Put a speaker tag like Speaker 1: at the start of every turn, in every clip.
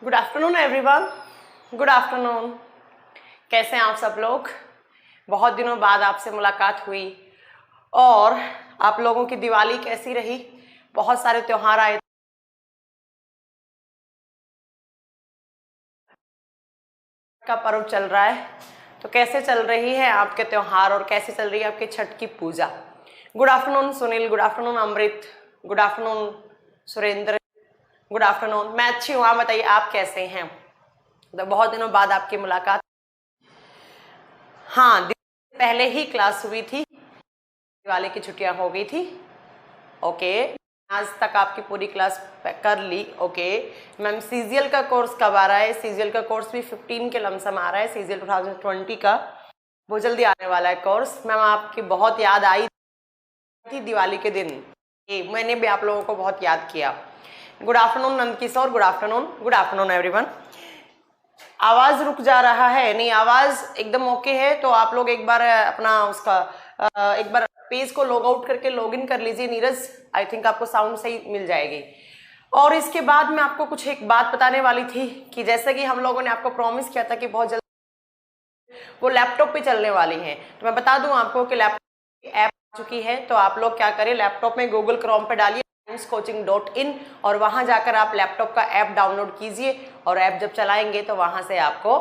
Speaker 1: Good afternoon everyone. Good afternoon. कैसे हैं आप सब लोग? बहुत दिनों बाद आपसे मुलाकात हुई। और आप लोगों की दिवाली कैसी रही? बहुत सारे त्योहार आए का पर्व चल रहा है, तो कैसे चल रही है आपके त्योहार और कैसे चल रही है आपकी छठ की पूजा? Good afternoon Sunil, good afternoon Amrit, good afternoon Surendra, good afternoon. मैं अच्छी हूँ, आप बताइए आप कैसे हैं? तो बहुत दिनों बाद आपकी मुलाकात। हाँ, पहले ही क्लास हुई थी, दिवाली की छुट्टियां हो गई थी। ओके, आज तक आपकी पूरी क्लास कर ली। ओके मैम, सीजीएल का कोर्स कब आ रहा है? सीजीएल का कोर्स भी 15 के लमसम आ रहा है, सीजीएल 2020 का बहुत जल्दी आने वाला है कोर्स। मैम आपकी बहुत याद आई थी दिवाली के दिन, मैंने भी आप लोगों को बहुत याद किया। Good afternoon Nand Kishore, good afternoon, good afternoon everyone. आवाज रुक जा रहा है? नहीं, आवाज एकदम ओके है। तो आप लोग एक बार अपना उसका एक बार पेज को लॉग आउट करके लॉग इन कर लीजिए नीरज, आई थिंक आपको साउंड सही मिल जाएगी। और इसके बाद मैं आपको कुछ एक बात बताने वाली थी कि जैसे कि हम लोगों ने आपको प्रॉमिस किया था कि बहुत जल्द वो लैपटॉप पे चलने वाली है, तो मैं बता दूं आपको कि लैपटॉप ऐप आ चुकी है। तो आप लोग क्या करें, लैपटॉप में गूगल क्रोम पे डालिए coaching.in और वहां जाकर आप लैपटॉप का ऐप डाउनलोड कीजिए। और ऐप जब चलाएंगे तो वहां से आपको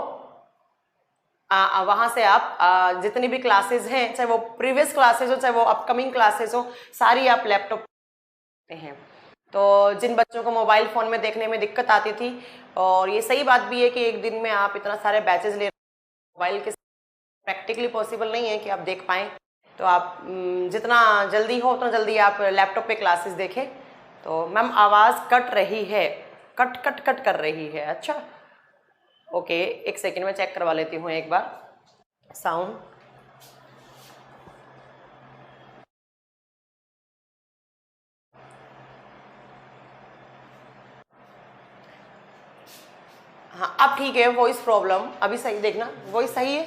Speaker 1: जितनी भी क्लासेस हैं, चाहे वो प्रीवियस क्लासेस हो चाहे वो अपकमिंग क्लासेस हो, सारी आप लैपटॉप हैं। तो जिन बच्चों को मोबाइल फोन में देखने में दिक्कत आती थी, और ये सही बात भी है कि एक दिन में आप इतना सारे बैचेस ले मोबाइल के, प्रैक्टिकली पॉसिबल नहीं है कि आप देख पाएं। तो आप जितना जल्दी हो उतना जल्दी आप लैपटॉप पे क्लासेस देखें। तो मैम आवाज़ कट रही है, कट कट कट कर रही है। अच्छा ओके, एक सेकंड में चेक करवा लेती हूँ एक बार साउंड। हाँ अब ठीक है, वॉइस प्रॉब्लम अभी सही, देखना वॉइस सही है।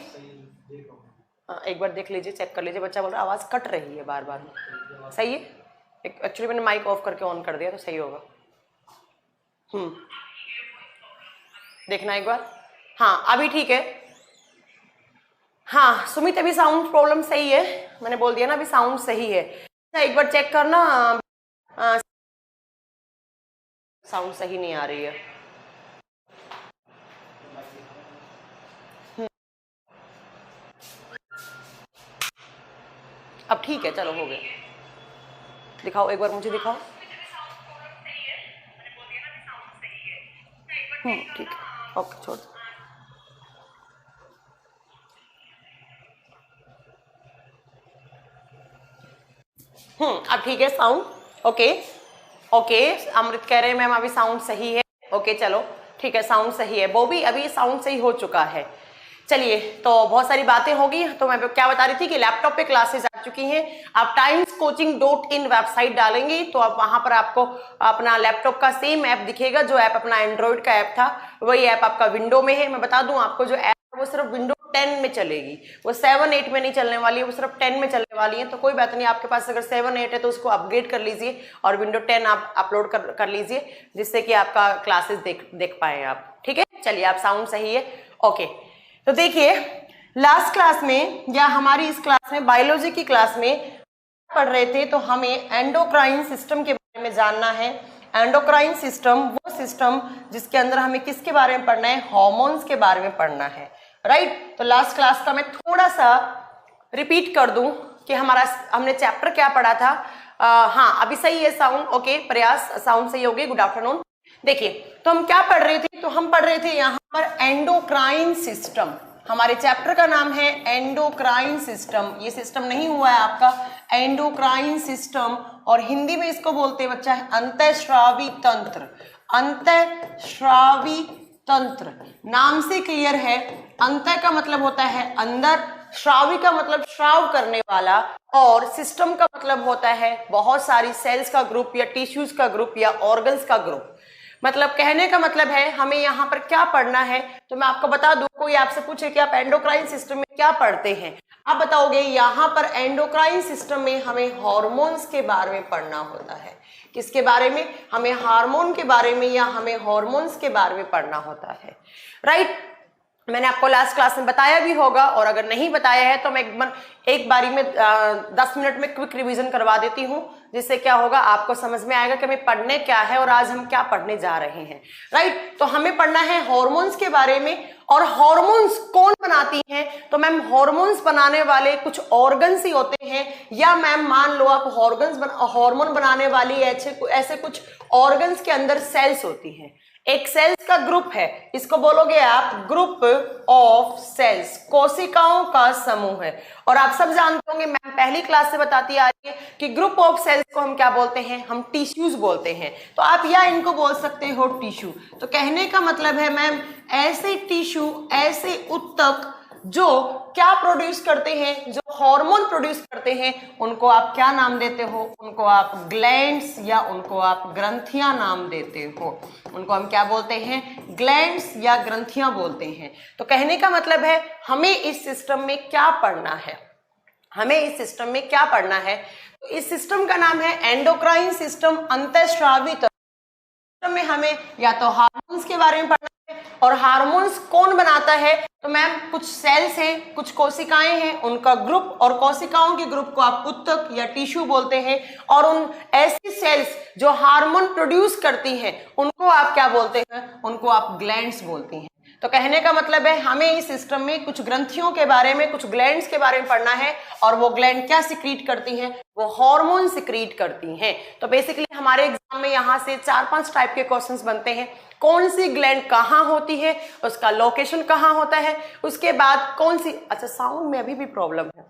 Speaker 1: हाँ एक बार देख लीजिए, चेक कर लीजिए। बच्चा बोल रहा है आवाज़ कट रही है बार बार। सही है, एक्चुअली मैंने माइक ऑफ करके ऑन कर दिया तो सही होगा। देखना एक बार। हाँ अभी ठीक है। हाँ सुमित, अभी साउंड प्रॉब्लम सही है, मैंने बोल दिया ना अभी साउंड सही है। एक बार चेक करना, साउंड सही नहीं आ रही है। अब ठीक है, चलो हो गया। दिखाओ एक बार, मुझे दिखाओ। ठीक है, ओके छोड़। अब ठीक है साउंड। ओके ओके, अमृत कह रहे हैं मैम अभी साउंड सही है। ओके चलो ठीक है, साउंड सही है। वो भी अभी साउंड सही हो चुका है। चलिए, तो बहुत सारी बातें होगी। तो मैं क्या बता रही थी कि लैपटॉप पे क्लासेस आ चुकी हैं। आप timescoaching.in वेबसाइट डालेंगी तो आप वहां पर आपको अपना लैपटॉप का सेम ऐप दिखेगा। जो ऐप अपना एंड्रॉइड का ऐप था वही ऐप आपका विंडो में है। मैं बता दूं आपको, जो ऐप वो सिर्फ विंडो 10 में चलेगी, वो 7-8 में नहीं चलने वाली है, वो सिर्फ 10 में चलने वाली है। तो कोई बात नहीं, आपके पास अगर 7-8 है तो उसको अपग्रेड कर लीजिए और विंडो 10 आप अपलोड कर लीजिए, जिससे कि आपका क्लासेस देख पाए आप। ठीक है, चलिए आप साउंड सही है। ओके, तो देखिए लास्ट क्लास में या हमारी इस क्लास में बायोलॉजी की क्लास में पढ़ रहे थे, तो हमें एंडोक्राइन सिस्टम के बारे में जानना है। एंडोक्राइन सिस्टम वो सिस्टम जिसके अंदर हमें किसके बारे में पढ़ना है, हार्मोन्स के बारे में पढ़ना है। राइट, तो लास्ट क्लास का मैं थोड़ा सा रिपीट कर दूं कि हमने चैप्टर क्या पढ़ा था। हाँ अभी सही है साउंड। ओके प्रयास, साउंड सही हो गई। Good afternoon. देखिए तो हम क्या पढ़ रहे थे, तो हम पढ़ रहे थे यहाँ पर एंडोक्राइन सिस्टम। हमारे चैप्टर का नाम है एंडोक्राइन सिस्टम। ये सिस्टम नहीं हुआ है आपका, एंडोक्राइन सिस्टम, और हिंदी में इसको बोलते हैं बच्चा है अंतःस्रावी तंत्र। अंतःस्रावी तंत्र नाम से क्लियर है। अंत का मतलब होता है अंदर, श्रावी का मतलब श्राव करने वाला, और सिस्टम का मतलब होता है बहुत सारी सेल्स का ग्रुप या टिश्यूज का ग्रुप या ऑर्गन्स का ग्रुप। मतलब कहने का मतलब है हमें यहाँ पर क्या पढ़ना है, तो मैं आपको बता दूं, कोई आपसे पूछे कि आप एंडोक्राइन सिस्टम में क्या पढ़ते हैं, आप बताओगे यहाँ पर एंडोक्राइन सिस्टम में हमें हार्मोन्स के बारे में पढ़ना होता है। किसके बारे में? हमें हार्मोन के बारे में या हमें हार्मोन्स के बारे में पढ़ना होता है, राइट। मैंने आपको लास्ट क्लास में बताया भी होगा, और अगर नहीं बताया है तो मैं एक बारी में 10 मिनट में क्विक रिवीजन करवा देती हूँ, जिससे क्या होगा आपको समझ में आएगा कि हमें पढ़ने क्या है और आज हम क्या पढ़ने जा रहे हैं, राइट। तो हमें पढ़ना है हार्मोन्स के बारे में, और हार्मोन्स कौन बनाती हैं? तो मैम हार्मोन्स बनाने वाले कुछ ऑर्गन्स ही होते हैं, या मैम मान लो आप हार्मोन बनाने वाली ऐसे कुछ ऑर्गन्स के अंदर सेल्स होती हैं। एक सेल्स का ग्रुप है, इसको बोलोगे आप ग्रुप ऑफ सेल्स, कोशिकाओं का समूह है। और आप सब जानते होंगे, मैम पहली क्लास से बताती आ रही है कि ग्रुप ऑफ सेल्स को हम क्या बोलते हैं? हम टिश्यूज बोलते हैं। तो आप या इनको बोल सकते हो टिश्यू। तो कहने का मतलब है मैम ऐसे टिश्यू, ऐसे ऊतक जो क्या प्रोड्यूस करते हैं, जो हार्मोन प्रोड्यूस करते हैं, उनको आप क्या नाम देते हो? उनको आप ग्लैंड्स या उनको आप ग्रंथियां नाम देते हो। उनको हम क्या बोलते हैं? ग्लैंड्स या ग्रंथियां बोलते हैं। तो कहने का मतलब है हमें इस सिस्टम में क्या पढ़ना है, हमें इस सिस्टम में क्या पढ़ना है। तो इस सिस्टम का नाम है एंडोक्राइन सिस्टम, अंतःस्रावी तंत्र में हमें या तो हार्मोन्स के बारे में पढ़ना है, और हार्मोन्स कौन बनाता है? तो मैम कुछ सेल्स हैं, कुछ कोशिकाएं हैं, उनका ग्रुप, और कोशिकाओं के ग्रुप को आप ऊतक या टिश्यू बोलते हैं। और उन ऐसी सेल्स जो हार्मोन प्रोड्यूस करती हैं उनको आप क्या बोलते हैं? उनको आप ग्लैंड्स बोलती हैं। तो कहने का मतलब है हमें इस सिस्टम में कुछ ग्रंथियों के बारे में, कुछ ग्लैंड्स के बारे में पढ़ना है, और वो ग्लैंड क्या सिक्रीट करती हैं? वो हार्मोन सिक्रीट करती हैं। तो बेसिकली हमारे एग्जाम में यहाँ से 4-5 टाइप के क्वेश्चंस बनते हैं। कौन सी ग्लैंड कहाँ होती है, उसका लोकेशन कहाँ होता है, उसके बाद कौन सी, अच्छा साउंड में अभी भी प्रॉब्लम है,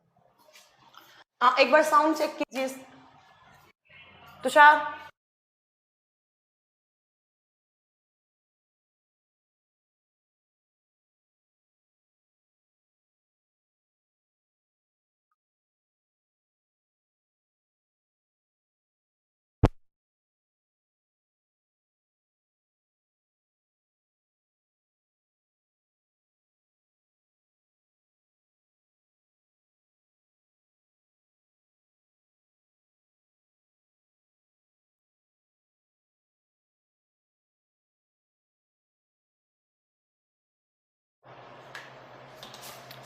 Speaker 1: एक बार साउंड चेक कीजिए तुषार।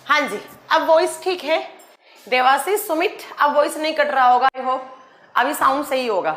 Speaker 1: हाँ जी, अब वॉइस ठीक है? देवाशीष, सुमित, अब वॉइस नहीं कट रहा होगा, आई होप अभी साउंड सही होगा,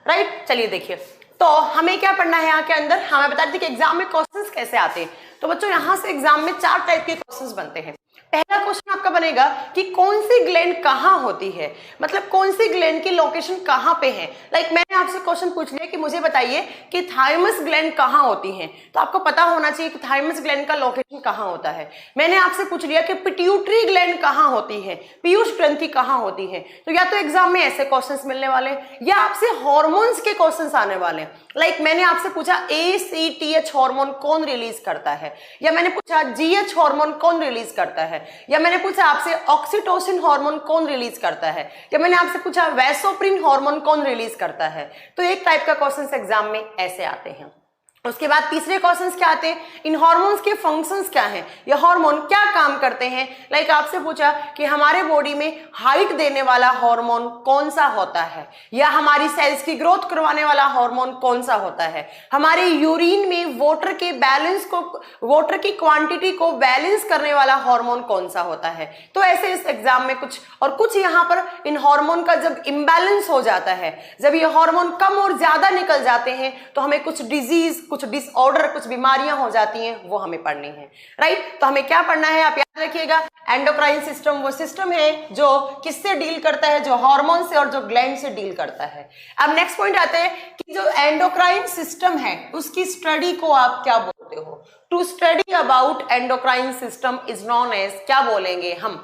Speaker 1: राइट। चलिए देखिए, तो हमें क्या पढ़ना है यहाँ के अंदर, हमें बता दें कि एग्जाम में क्वेश्चंस कैसे आते हैं। तो बच्चों यहाँ से एग्जाम में 4 टाइप के क्वेश्चंस बनते हैं। पहला क्वेश्चन आपका बनेगा कि कौन सी ग्लैंड कहाँ होती है, मतलब कौन सी ग्लैंड की लोकेशन कहाँ पे है। लाइक मैंने आपसे क्वेश्चन पूछ लिया कि मुझे बताइए कि थाइमस ग्लैंड कहाँ होती है, तो आपको पता होना चाहिए कि थाइमस ग्लैंड का लोकेशन कहाँ होता है। मैंने आपसे पूछ लिया कि पिट्यूटरी ग्लैंड कहाँ होती है, पीयूष ग्रंथि कहाँ होती है। तो या तो एग्जाम में ऐसे क्वेश्चंस मिलने वाले, या आपसे हॉर्मोन्स के क्वेश्चंस आने वाले। लाइक मैंने आपसे पूछा ACTH हार्मोन कौन रिलीज करता है, या मैंने पूछा GH हार्मोन कौन रिलीज करता है, या मैंने पूछा आपसे ऑक्सीटोसिन हार्मोन कौन रिलीज करता है, या मैंने आपसे पूछा वैसोप्रिन हार्मोन कौन रिलीज करता है। तो एक टाइप का क्वेश्चंस एग्जाम में ऐसे आते हैं। उसके बाद तीसरे क्वेश्चंस क्या आते हैं, इन हार्मोन्स के फंक्शंस क्या हैं, ये हार्मोन क्या काम करते हैं। लाइक आपसे पूछा कि हमारे बॉडी में हाइट देने वाला हार्मोन कौन सा होता है, या हमारी सेल्स की ग्रोथ करवाने वाला हार्मोन कौन सा होता है, हमारे यूरिन में वाटर के बैलेंस को, वाटर की क्वांटिटी को बैलेंस करने वाला हार्मोन कौन सा होता है। तो ऐसे इस एग्जाम में कुछ और कुछ यहाँ पर इन हार्मोन का जब इम्बैलेंस हो जाता है, जब ये हार्मोन कम और ज्यादा निकल जाते हैं, तो हमें कुछ डिजीज, कुछ डिसऑर्डर, कुछ बीमारियां हो जाती हैं, वो हमें पढ़नी है, राइट। तो हमें क्या पढ़ना है, आप याद रखिएगा, एंडोक्राइन सिस्टम वो सिस्टम है जो किससे डील करता है, जो हार्मोन से और जो ग्लैंड से डील करता है। अब नेक्स्ट पॉइंट आते हैं कि जो एंडोक्राइन सिस्टम है उसकी स्टडी को आप क्या बोलते हो। To study about endocrine system is known as, क्या बोलेंगे हम,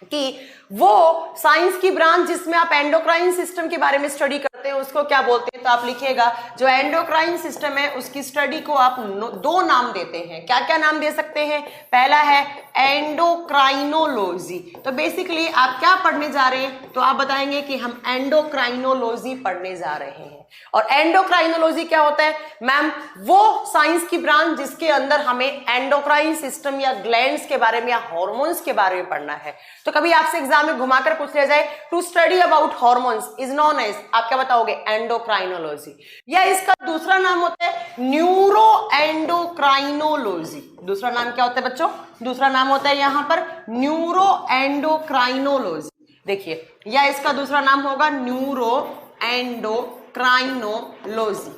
Speaker 1: कि वो साइंस की ब्रांच जिसमें आप एंडोक्राइन सिस्टम के बारे में स्टडी करते हैं उसको क्या बोलते हैं। तो आप लिखिएगा जो एंडोक्राइन सिस्टम है उसकी स्टडी को आप 2 नाम देते हैं। क्या क्या नाम दे सकते हैं, पहला है एंडोक्राइनोलॉजी। तो बेसिकली आप क्या पढ़ने जा रहे हैं, तो आप बताएंगे कि हम एंडोक्राइनोलॉजी पढ़ने जा रहे हैं। और एंडोक्राइनोलॉजी क्या होता है मैम? वो साइंस की ब्रांच जिसके अंदर हमें एंडोक्राइन सिस्टम या ग्लैंड्स के बारे में या हार्मोन्स के बारे में पढ़ना है। तो कभी आपसे एग्जाम में घुमाकर पूछ लिया जाए to study about hormones is known as, आप क्या बताओगे? एंडोक्राइनोलॉजी। या इसका दूसरा नाम होता है न्यूरो एंडोक्राइनोलॉजी। दूसरा नाम क्या होता है बच्चों? दूसरा नाम होता है यहां पर न्यूरो एंडोक्राइनोलॉजी। देखिए, या इसका दूसरा नाम होगा न्यूरो एंडोक्राइनोलॉजी।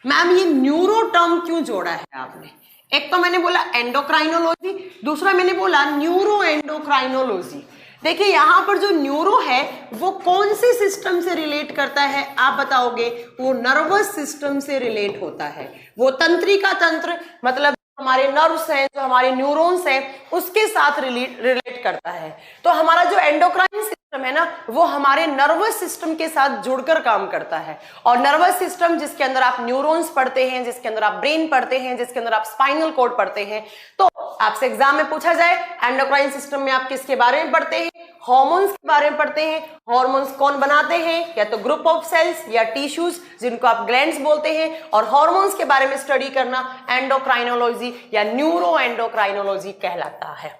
Speaker 1: मैम ये न्यूरो टर्म क्यों जोड़ा है आपने? एक तो मैंने बोला एंडोक्राइनोलॉजी, दूसरा मैंने बोला न्यूरो एंडोक्राइनोलॉजी। देखिए यहां पर जो न्यूरो है वो कौन से सिस्टम से रिलेट करता है आप बताओगे? वो नर्वस सिस्टम से रिलेट होता है। वो तंत्रिका तंत्र मतलब हमारे नर्व्स हैं, जो हमारे न्यूरॉन्स हैं उसके साथ रिलेट करता है। तो हमारा जो एंडोक्राइन सिस्टम है ना वो हमारे नर्वस सिस्टम के साथ जुड़कर काम करता है। और नर्वस सिस्टम जिसके अंदर आप न्यूरॉन्स पढ़ते हैं, जिसके अंदर आप ब्रेन पढ़ते हैं, जिसके अंदर आप स्पाइनल कॉर्ड पढ़ते हैं। तो आपसे एग्जाम में पूछा जाए एंडोक्राइन सिस्टम में आप किसके बारे में पढ़ते हैं? हार्मोन्स के बारे में पढ़ते हैं। हार्मोन्स कौन बनाते हैं? या तो ग्रुप ऑफ सेल्स या टिश्यूज जिनको आप ग्लैंड्स बोलते हैं। और हार्मोन्स के बारे में स्टडी करना एंडोक्राइनोलॉजी या न्यूरो एंडोक्राइनोलॉजी कहलाता है।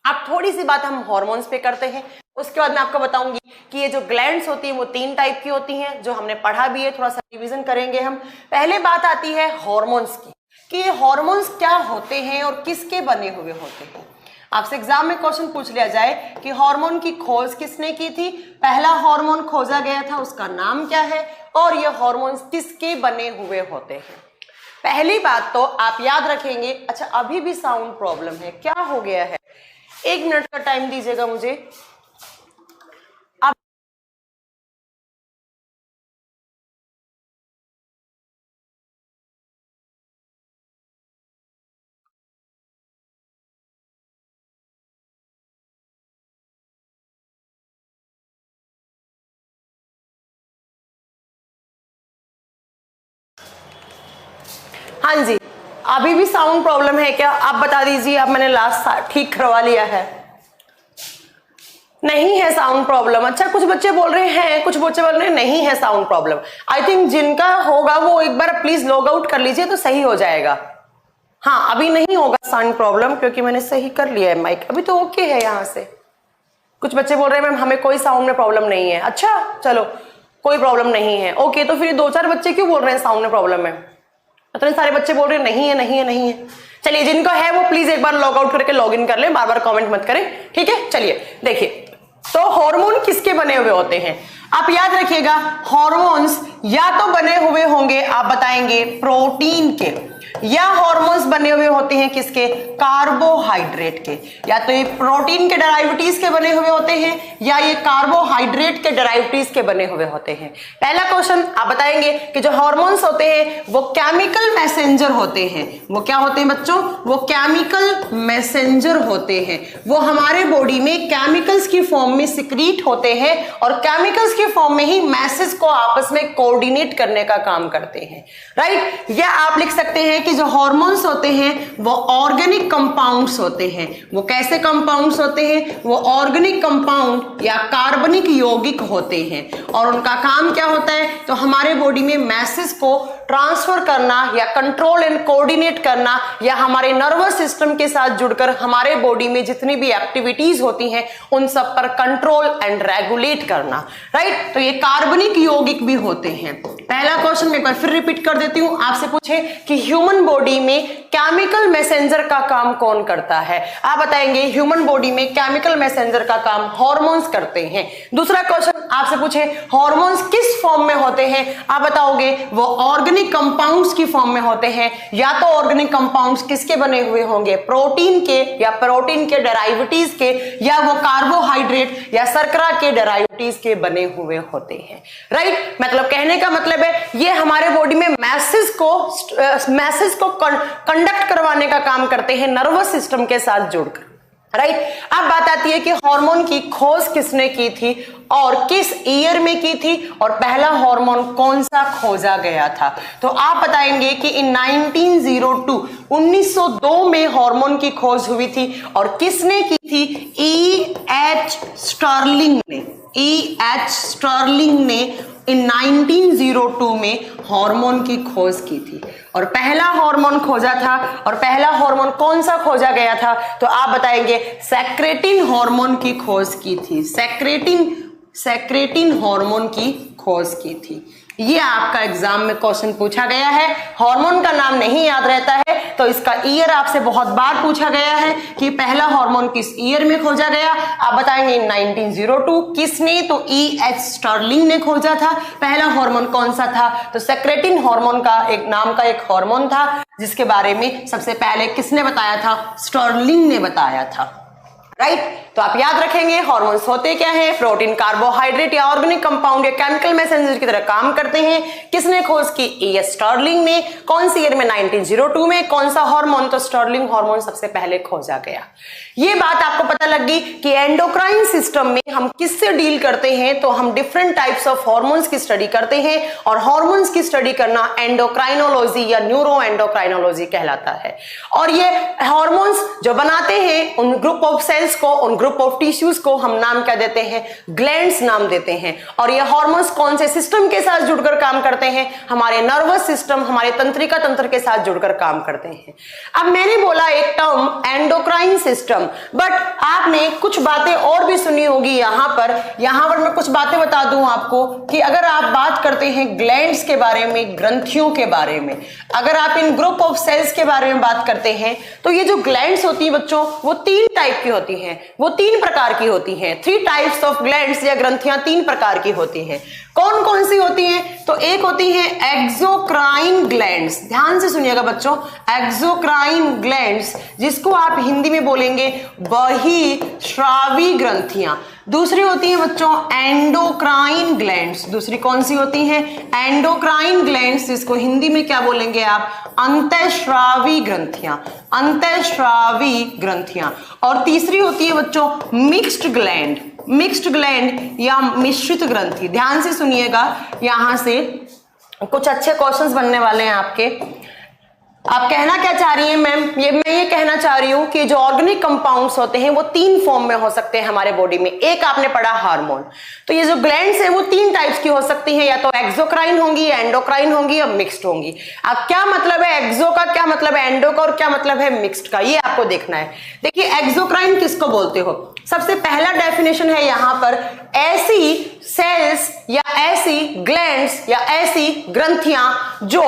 Speaker 1: अब थोड़ी सी बात हम हार्मोन्स पे करते हैं, उसके बाद मैं आपको बताऊंगी कि ये जो ग्लैंड्स होती हैं वो 3 टाइप की होती हैं, जो हमने पढ़ा भी है, थोड़ा सा रिवीजन करेंगे हम। पहले बात आती है हार्मोन्स की कि ये हार्मोन्स क्या होते हैं और किसके बने हुए होते हैं। आपसे एग्जाम में क्वेश्चन पूछ लिया जाए कि हार्मोन की खोज किसने की थी, पहला हार्मोन खोजा गया था उसका नाम क्या है, और ये हार्मोन्स किसके बने हुए होते हैं। पहली बात तो आप याद रखेंगे। अच्छा अभी भी साउंड प्रॉब्लम है, क्या हो गया है? 1 मिनट का टाइम दीजिएगा मुझे। अब हाँ जी, अभी भी साउंड प्रॉब्लम है क्या? आप बता दीजिए। अब मैंने लास्ट ठीक करवा लिया है। नहीं है साउंड प्रॉब्लम। अच्छा कुछ बच्चे बोल रहे हैं, कुछ बच्चे बोल रहे हैं नहीं है साउंड प्रॉब्लम। आई थिंक जिनका होगा वो एक बार प्लीज लॉग आउट कर लीजिए तो सही हो जाएगा। हाँ अभी नहीं होगा साउंड प्रॉब्लम क्योंकि मैंने सही कर लिया है माइक, अभी तो ओके है। यहाँ से कुछ बच्चे बोल रहे हैं मैम हमें कोई साउंड में प्रॉब्लम नहीं है। अच्छा चलो कोई प्रॉब्लम नहीं है, ओके। तो फिर 2-4 बच्चे क्यों बोल रहे हैं साउंड में प्रॉब्लम है? इतने सारे बच्चे बोल रहे हैं नहीं है नहीं है नहीं है। चलिए जिनको है वो प्लीज एक बार लॉग आउट करके लॉग इन कर ले, बार बार कमेंट मत करें, ठीक है। चलिए देखिए, तो हार्मोन किसके बने हुए होते हैं? आप याद रखिएगा हार्मोन्स या तो बने हुए होंगे आप बताएंगे प्रोटीन के, या हार्मोन्स बने हुए होते हैं किसके? कार्बोहाइड्रेट के। या तो ये प्रोटीन के डेरिवेटिव्स के बने हुए होते हैं या ये कार्बोहाइड्रेट के डेरिवेटिव्स के बने हुए होते हैं। पहला क्वेश्चन आप बताएंगे कि जो हार्मोन्स होते हैं वो केमिकल मैसेंजर होते हैं। वो क्या होते हैं बच्चों? वो केमिकल मैसेंजर होते हैं। वो हमारे बॉडी में केमिकल्स की फॉर्म में सिक्रीट होते हैं और केमिकल्स की फॉर्म में ही मैसेज को आपस में कोऑर्डिनेट करने का काम करते हैं, राइट। या आप लिख सकते हैं कि जो हार्मोन्स होते हैं वो ऑर्गेनिक कंपाउंड्स होते हैं। वो कैसे कंपाउंड्स होते हैं? वो ऑर्गेनिक कंपाउंड या कार्बनिक यौगिक होते हैं और उनका काम क्या होता है? तो हमारे बॉडी में मैसेज को ट्रांसफर करना या कंट्रोल एंड कोऑर्डिनेट करना, या हमारे नर्वस सिस्टम के साथ जुड़कर हमारे बॉडी में जितनी भी एक्टिविटीज होती हैं उन सब पर कंट्रोल एंड रेगुलेट करना, राइट। तो ये कार्बनिक यौगिक भी होते हैं। पहला क्वेश्चन मैं एक बार फिर रिपीट कर देती हूं। आपसे पूछे कि ह्यूमन बॉडी में केमिकल मैसेंजर का काम कौन करता है? आप बताएंगे ह्यूमन बॉडी में केमिकल मैसेंजर का काम हार्मोन्स करते हैं। दूसरा क्वेश्चन आपसे पूछे हार्मोन्स किस फॉर्म में होते हैं? आप बताओगे वो ऑर्गेनिक कंपाउंड्स की फॉर्म में होते हैं। या तो ऑर्गेनिक कंपाउंड्स किसके बने हुए होंगे? प्रोटीन के या प्रोटीन के डेरिवेटिव्स के, या वो कार्बोहाइड्रेट या शर्करा के डेरिवेटिव्स के बने हुए होते हैं, राइट। मतलब कहने का मतलब है ये हमारे बॉडी में मैसेज को कंडक्ट करवाने का काम करते हैं नर्वस सिस्टम के साथ जुड़कर, राइट। अब बात आती है कि हार्मोन की खोज किसने की थी और किस ईयर में की थी और पहला हार्मोन कौन सा खोजा गया था? तो आप बताएंगे कि इन 1902 में हार्मोन की खोज हुई थी और किसने की थी? E.H. स्टर्लिंग ने इन 1902 में हार्मोन की खोज की थी और पहला हार्मोन खोजा था। और पहला हार्मोन कौन सा खोजा गया था? तो आप बताएंगे सेक्रेटिन हार्मोन की खोज की थी। सेक्रेटिन हार्मोन की खोज की थी। ये आपका एग्जाम में क्वेश्चन पूछा गया है। हार्मोन का नाम नहीं याद रहता है तो इसका ईयर आपसे बहुत बार पूछा गया है कि पहला हार्मोन किस ईयर में खोजा गया। आप बताएंगे 1902। किसने? तो E.H. स्टर्लिंग ने खोजा था। पहला हार्मोन कौन सा था? तो सेक्रेटिन हार्मोन का एक नाम का एक हार्मोन था जिसके बारे में सबसे पहले किसने बताया था? स्टर्लिंग ने बताया था। राइट तो आप याद रखेंगे हार्मोन्स होते क्या है? प्रोटीन, कार्बोहाइड्रेट या ऑर्गेनिक कंपाउंड या केमिकल मैसेंजर की तरह काम करते हैं। किसने खोज की? E.H. स्टर्लिंग ने। कौन सी ईयर में? 1902 में। कौन सा हार्मोन? तो स्टर्लिंग हार्मोन सबसे पहले खोजा गया। ये बात आपको पता लगी कि एंडोक्राइन सिस्टम में हम किससे डील करते हैं? तो हम डिफरेंट टाइप्स ऑफ हार्मोन्स की स्टडी करते हैं और हार्मोन्स की स्टडी करना एंडोक्राइनोलॉजी या न्यूरो एंडोक्राइनोलॉजी कहलाता है। और ये हार्मोन्स जो बनाते हैं उन ग्रुप ऑफ सेल्स को, उन ग्रुप ऑफ टिश्यूज को हम नाम क्या देते हैं? ग्लैंड्स नाम देते हैं। और ये हार्मोन्स कौन से सिस्टम के साथ जुड़कर काम करते हैं? हमारे नर्वस सिस्टम, हमारे तंत्रिका तंत्र के साथ जुड़कर काम करते हैं। अब मैंने बोला एक टर्म एंडोक्राइन सिस्टम, बट आपने कुछ बातें और भी सुनी होगी। यहां पर मैं कुछ बातें बता दूं आपको कि अगर आप बात करते हैं ग्लैंड्स के बारे में, ग्रंथियों के बारे में, अगर आप इन ग्रुप ऑफ सेल्स के बारे में बात करते हैं तो ये जो ग्लैंड्स होती है बच्चों वो 3 टाइप की होती हैं, वो 3 प्रकार की होती हैं। 3 टाइप्स ऑफ ग्लैंड्स या ग्रंथियां 3 प्रकार की होती हैं। कौन कौन सी होती हैं? तो एक होती है एक्सोक्राइन ग्लैंड्स। ध्यान से सुनिएगा बच्चों, एक्सोक्राइन ग्लैंड्स जिसको आप हिंदी में बोलेंगे बहिश्रावी ग्रंथियां। दूसरी होती है बच्चों एंडोक्राइन ग्लैंड्स। दूसरी कौन सी होती है? एंडोक्राइन ग्लैंड्स जिसको हिंदी में क्या बोलेंगे आप? अंतःस्रावी ग्रंथियां। अंतःस्रावी ग्रंथियां। और तीसरी होती है बच्चों मिक्स्ड ग्लैंड। मिक्स्ड ग्लैंड या मिश्रित ग्रंथि। ध्यान से सुनिएगा, यहां से कुछ अच्छे क्वेश्चंस बनने वाले हैं आपके। आप कहना क्या चाह रही हैं मैम? मैं ये कहना चाह रही हूं कि जो ऑर्गेनिक कंपाउंड्स होते हैं वो 3 फॉर्म में हो सकते हैं हमारे बॉडी में। एक आपने पढ़ा हार्मोन, तो ये जो ग्लैंड्स हैं वो 3 टाइप्स की हो सकती हैं, या तो एक्सोक्राइन होंगी, या एंडोक्राइन होंगी, या मिक्स्ड होंगी। अब क्या मतलब है एक्सो का, क्या मतलब है एंडो का और क्या मतलब है मिक्स्ड का, ये आपको देखना है। देखिए एक्सोक्राइन किसको बोलते हो? सबसे पहला डेफिनेशन है यहां पर, ऐसी सेल्स या ऐसी ग्लैंड्स या ऐसी ग्रंथियां जो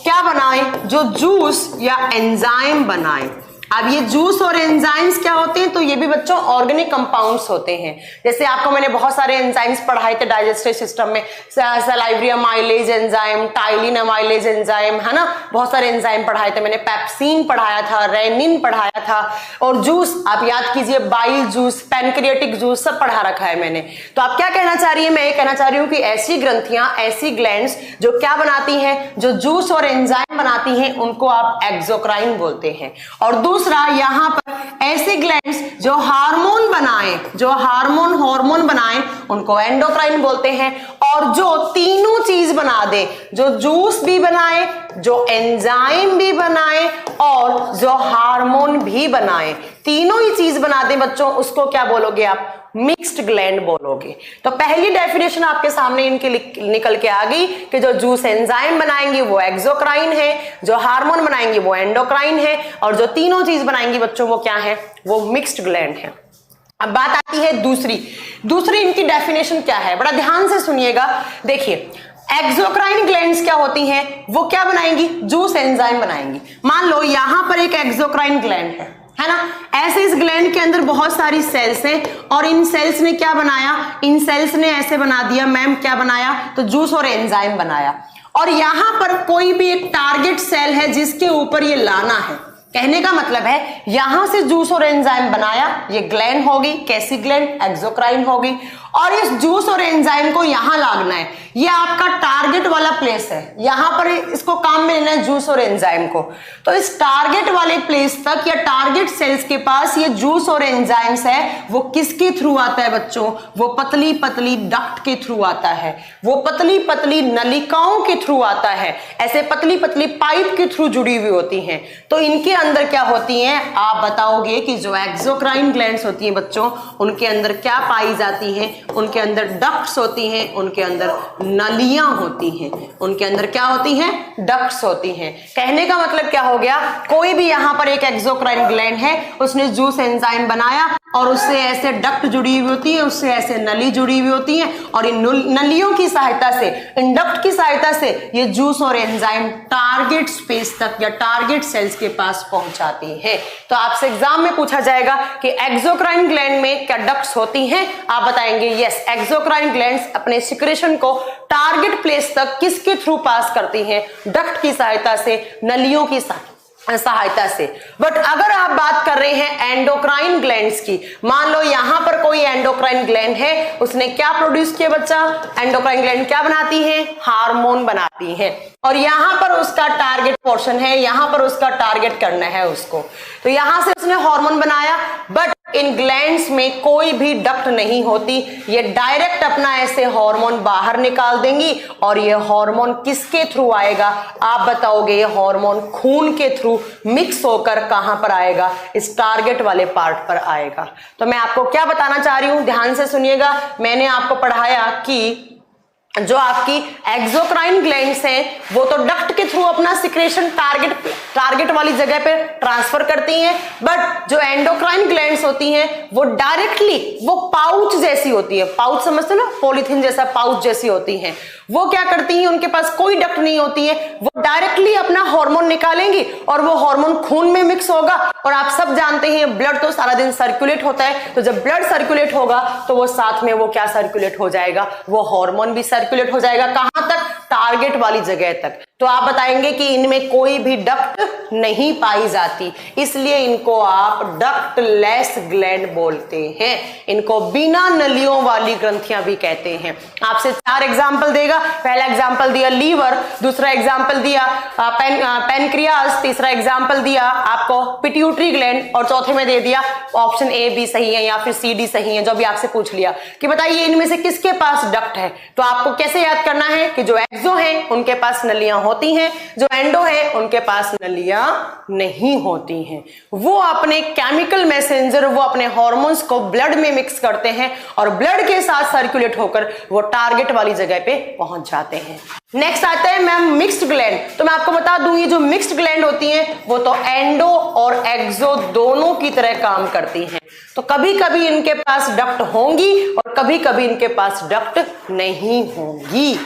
Speaker 1: क्या बनाए? जो जूस या एंजाइम बनाए। अब ये जूस और एंजाइम्स क्या होते हैं? तो ये भी बच्चों ऑर्गेनिक कंपाउंड्स होते हैं। जैसे आपको मैंने बहुत सारे एंजाइम्स पढ़ाए थे डाइजेस्टिव सिस्टम में, salivary amylase enzyme, ptyalin amylase enzyme, है ना, बहुत सारे एंजाइम पढ़ाए थे मैंने। पेप्सिन पढ़ाया था, रेनिन पढ़ाया था, और जूस आप याद कीजिए, बाइल जूस, पैनक्रियाटिक जूस, सब पढ़ा रखा है मैंने। तो आप क्या कहना चाह रही है? मैं ये कहना चाह रही हूं कि ऐसी ग्रंथियां, ऐसी ग्लैंड्स जो क्या बनाती हैं? जो जूस और एंजाइम बनाती हैं, उनको आप एक्सोक्राइन बोलते हैं। और दूसरा यहां पर ऐसे ग्लैंड्स जो हार्मोन बनाएं, जो हार्मोन बनाएं, उनको एंडोक्राइन बोलते हैं। और जो तीनों चीज बना दे, जो जूस भी बनाए, जो एंजाइम भी बनाए और जो हार्मोन भी बनाए, तीनों ही चीज बना दे बच्चों, उसको क्या बोलोगे आप? मिक्स्ड ग्लैंड बोलोगे। तो पहली डेफिनेशन आपके सामने इनकी निकल के आ गई कि जो जूस एंजाइम बनाएंगे वो एक्सोक्राइन है, जो हार्मोन बनाएंगे वो एंडोक्राइन है, और जो तीनों चीज बनाएंगी बच्चों वो क्या है? वो मिक्स्ड ग्लैंड है। अब बात आती है दूसरी इनकी डेफिनेशन क्या है? बड़ा ध्यान से सुनिएगा। देखिए एक्सोक्राइन ग्लैंड्स क्या होती हैं? वो क्या बनाएंगी? जूस एंजाइम बनाएंगी। मान लो यहां पर एक एक्सोक्राइन ग्लैंड है ना, ऐसे इस ग्लैंड के अंदर बहुत सारी सेल्स हैं, और इन सेल्स ने क्या बनाया? इन सेल्स ने ऐसे बना दिया मैम, क्या बनाया? तो जूस और एंजाइम बनाया। और यहां पर कोई भी एक टारगेट सेल है जिसके ऊपर ये लाना है। कहने का मतलब है यहां से जूस और एंजाइम बनाया, ये ग्लैंड होगी। कैसी ग्लैंड? एक्सोक्राइन होगी। और इस जूस और एंजाइम को यहां लागना है, ये आपका टारगेट वाला प्लेस है, यहां पर इसको काम में लेना है जूस और एंजाइम को। तो इस टारगेट वाले प्लेस तक या टारगेट सेल्स के पास ये जूस और एंजाइम्स है, वो किसके थ्रू आता है बच्चों? वो पतली पतली डक्ट के थ्रू आता है, वो पतली पतली नलिकाओं के थ्रू आता है, ऐसे पतली पतली पाइप के थ्रू जुड़ी हुई होती हैं। तो इनके अंदर क्या होती हैं? आप बताओगे कि जो एक्सोक्राइन ग्लैंड्स होती हैं बच्चों, उनके अंदर क्या पाई जाती है? उनके अंदर डक्ट्स होती हैं, उनके अंदर नलियां होती हैं। उनके अंदर क्या होती हैं? डक्ट्स होती हैं। कहने का मतलब क्या हो गया, कोई भी यहां पर एक एक्सोक्राइन ग्लैंड है, उसने जूस एंजाइम बनाया और उससे ऐसे डक्ट जुड़ी हुई होती है, उससे ऐसे नली जुड़ी हुई होती है, और इन नलियों की सहायता से, इन डक्ट की सहायता से ये जूस और एंजाइम टारगेट स्पेस तक या टारगेट सेल्स के पास पहुंचाती है। तो आपसे एग्जाम में पूछा जाएगा कि एक्सोक्राइन ग्लैंड में क्या डक्ट्स होती हैं? आप बताएंगे यस, एक्सोक्राइन ग्लैंड्स अपने सिक्रेशन को टारगेट प्लेस तक किसके थ्रू पास करती हैं? डक्ट की सहायता से, नलियों की सहायता से। बट अगर आप बात कर रहे हैं एंडोक्राइन ग्लैंड्स की, मान लो यहां पर कोई एंडोक्राइन ग्लैंड है, उसने क्या प्रोड्यूस किया बच्चा? एंडोक्राइन ग्लैंड क्या बनाती है? हार्मोन बनाती है, और यहां पर उसका टारगेट पोर्शन है, यहां पर उसका टारगेट करना है उसको। तो यहां से उसने हार्मोन बनाया, बट इन ग्लैंड्स में कोई भी डक्ट नहीं होती, ये डायरेक्ट अपना ऐसे हार्मोन बाहर निकाल देंगी, और ये हार्मोन किसके थ्रू आएगा? आप बताओगे। ये हार्मोन खून के थ्रू मिक्स होकर कहां पर आएगा? इस टारगेट वाले पार्ट पर आएगा। तो मैं आपको क्या बताना चाह रही हूं, ध्यान से सुनिएगा। मैंने आपको पढ़ाया कि जो आपकी एक्सोक्राइन ग्लैंड्स हैं वो तो डक्ट के थ्रू अपना सिक्रेशन टारगेट वाली जगह पे ट्रांसफर करती हैं, बट जो एंडोक्राइन ग्लैंड्स होती हैं वो डायरेक्टली, वो पाउच जैसी होती है, पाउच समझते ना, पॉलीथीन जैसा पाउच जैसी होती हैं। वो क्या करती हैं, उनके पास कोई डक्ट नहीं होती है, वो डायरेक्टली अपना हार्मोन निकालेंगी और वो हार्मोन खून में मिक्स होगा। और आप सब जानते हैं ब्लड तो सारा दिन सर्कुलेट होता है, तो जब ब्लड सर्कुलेट होगा तो वो साथ में वो क्या सर्कुलेट हो जाएगा? वो हार्मोन भी सर्कुलेट हो जाएगा। कहां तक? टारगेट वाली जगह तक। तो आप बताएंगे कि इनमें कोई भी डक्ट नहीं पाई जाती, इसलिए इनको आप डक्टलेस ग्लैंड बोलते हैं। इनको बिना नलियों वाली ग्रंथियां भी कहते हैं। आपसे 4 एग्जाम्पल देगा। पहला एग्जाम्पल दिया लीवर, दूसरा एग्जाम्पल दिया पैनक्रियास, तीसरा एग्जाम्पल दिया आपको पिट्यूटरी ग्लैंड, और चौथे में दे दिया ऑप्शन ए बी सही है या फिर सी डी सही है, जो भी आपसे पूछ लिया कि बताइए इनमें से किसके पास डक्ट है। तो आपको कैसे याद करना है कि जो एक्सो है उनके पास नलियां होती हैं, जो एंडो है उनके पास नलियां नहीं होती हैं। वो अपने केमिकल मैसेंजर, वो अपने हार्मोन्स को ब्लड में मिक्स करते हैं और ब्लड के साथ सर्कुलेट होकर वो टारगेट वाली जगह पे पहुंच जाते हैं। नेक्स्ट आता है मैम मिक्स्ड ग्लैंड। तो मैं आपको बता दूं ये जो मिक्स्ड ग्लैंड होती हैं वो तो एंडो और एक्सो दोनों की तरह काम करती हैं। तो कभी कभी इनके पास डक्ट होंगी और कभी कभी इनके पास डक्ट नहीं होंगी।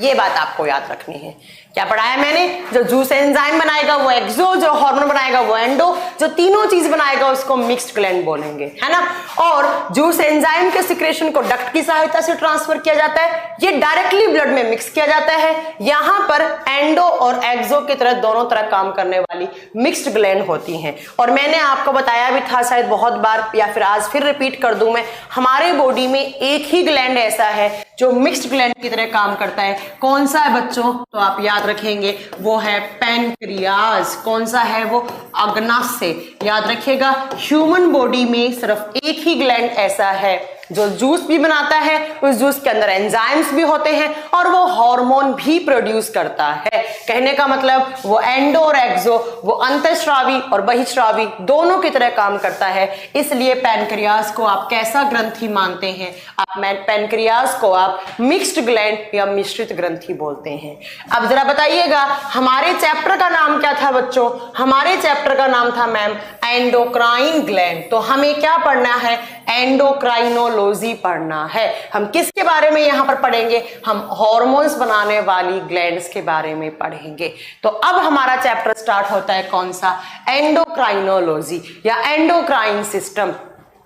Speaker 1: ये बात आपको याद रखनी है। क्या पढ़ाया मैंने? जो जूस एंजाइम बनाएगा वो एक्सो, जो हार्मोन बनाएगा वो एंडो, जो तीनों चीज बनाएगा उसको मिक्स्ड ग्लैंड बोलेंगे, है ना। और जूस एंजाइम के सिक्रेशन को डक्ट की सहायता से ट्रांसफर किया जाता है, ये डायरेक्टली ब्लड में मिक्स किया जाता है। यहां पर एंडो और एक्सो की तरह दोनों तरह काम करने वाली मिक्स्ड ग्लैंड होती हैं। और मैंने आपको बताया भी था शायद बहुत बार, या फिर आज फिर रिपीट कर दूं मैं, हमारे बॉडी में एक ही ग्लैंड ऐसा है जो मिक्स्ड ग्लैंड की तरह काम करता है। कौन सा है बच्चों? तो आप याद रखेंगे वो है पैनक्रियाज। कौन सा है वो? अग्नाशय। याद रखिएगा ह्यूमन बॉडी में सिर्फ एक ही ग्लैंड ऐसा है जो जूस भी बनाता है, उस जूस के अंदर एंजाइम्स भी होते हैं और वो हार्मोन भी प्रोड्यूस करता है। कहने का मतलब वो एंडो और एक्सो, वो अंतःस्रावी और बहिःस्रावी दोनों की तरह काम करता है। इसलिए पैनक्रियाज को आप कैसा ग्रंथि मानते हैं? आप पैनक्रियाज को आप मिक्स्ड ग्लैंड या मिश्रित ग्रंथि बोलते हैं। अब जरा बताइएगा हमारे चैप्टर का नाम क्या था बच्चों? हमारे चैप्टर का नाम था मैम एंडोक्राइन ग्लैंड। तो हमें क्या पढ़ना है? एंडोक्राइनोलॉजी पढ़ना है। हम किसके बारे में यहां पर पढ़ेंगे? हम हार्मोन्स बनाने वाली ग्लैंड्स के बारे में पढ़ेंगे। तो अब हमारा चैप्टर स्टार्ट होता है कौन सा? एंडोक्राइनोलॉजी या एंडोक्राइन सिस्टम।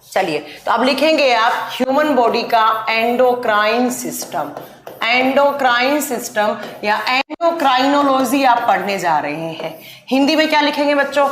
Speaker 1: चलिए तो अब लिखेंगे आप ह्यूमन बॉडी का एंडोक्राइन सिस्टम। एंडोक्राइन सिस्टम या एंडोक्राइनोलॉजी आप पढ़ने जा रहे हैं। हिंदी में क्या लिखेंगे बच्चों?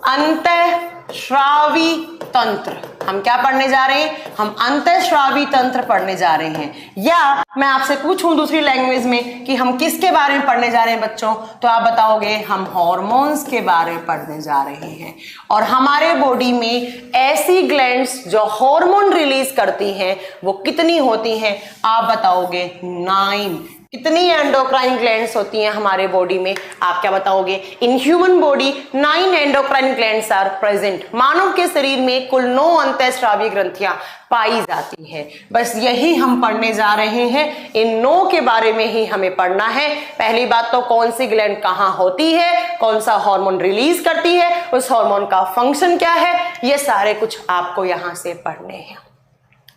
Speaker 1: अंतःस्रावी तंत्र। हम क्या पढ़ने जा रहे हैं? हम अंतःस्रावी तंत्र पढ़ने जा रहे हैं। या मैं आपसे पूछूं दूसरी लैंग्वेज में कि हम किसके बारे में पढ़ने जा रहे हैं बच्चों, तो आप बताओगे हम हार्मोन्स के बारे में पढ़ने जा रहे हैं। और हमारे बॉडी में ऐसी ग्लैंड्स जो हार्मोन रिलीज करती हैं वो कितनी होती हैं? आप बताओगे 9। कितनी एंडोक्राइन ग्लैंड्स होती हैं हमारे बॉडी में, आप क्या बताओगे? In human body 9 endocrine glands are present. मानव के शरीर में कुल 9 अंतःस्रावी ग्रंथियां पाई जाती हैं। बस यही हम पढ़ने जा रहे हैं, इन 9 के बारे में ही हमें पढ़ना है। पहली बात तो कौन सी ग्लैंड कहां होती है, कौन सा हार्मोन रिलीज करती है, उस हार्मोन का फंक्शन क्या है, ये सारे कुछ आपको यहां से पढ़ने हैं।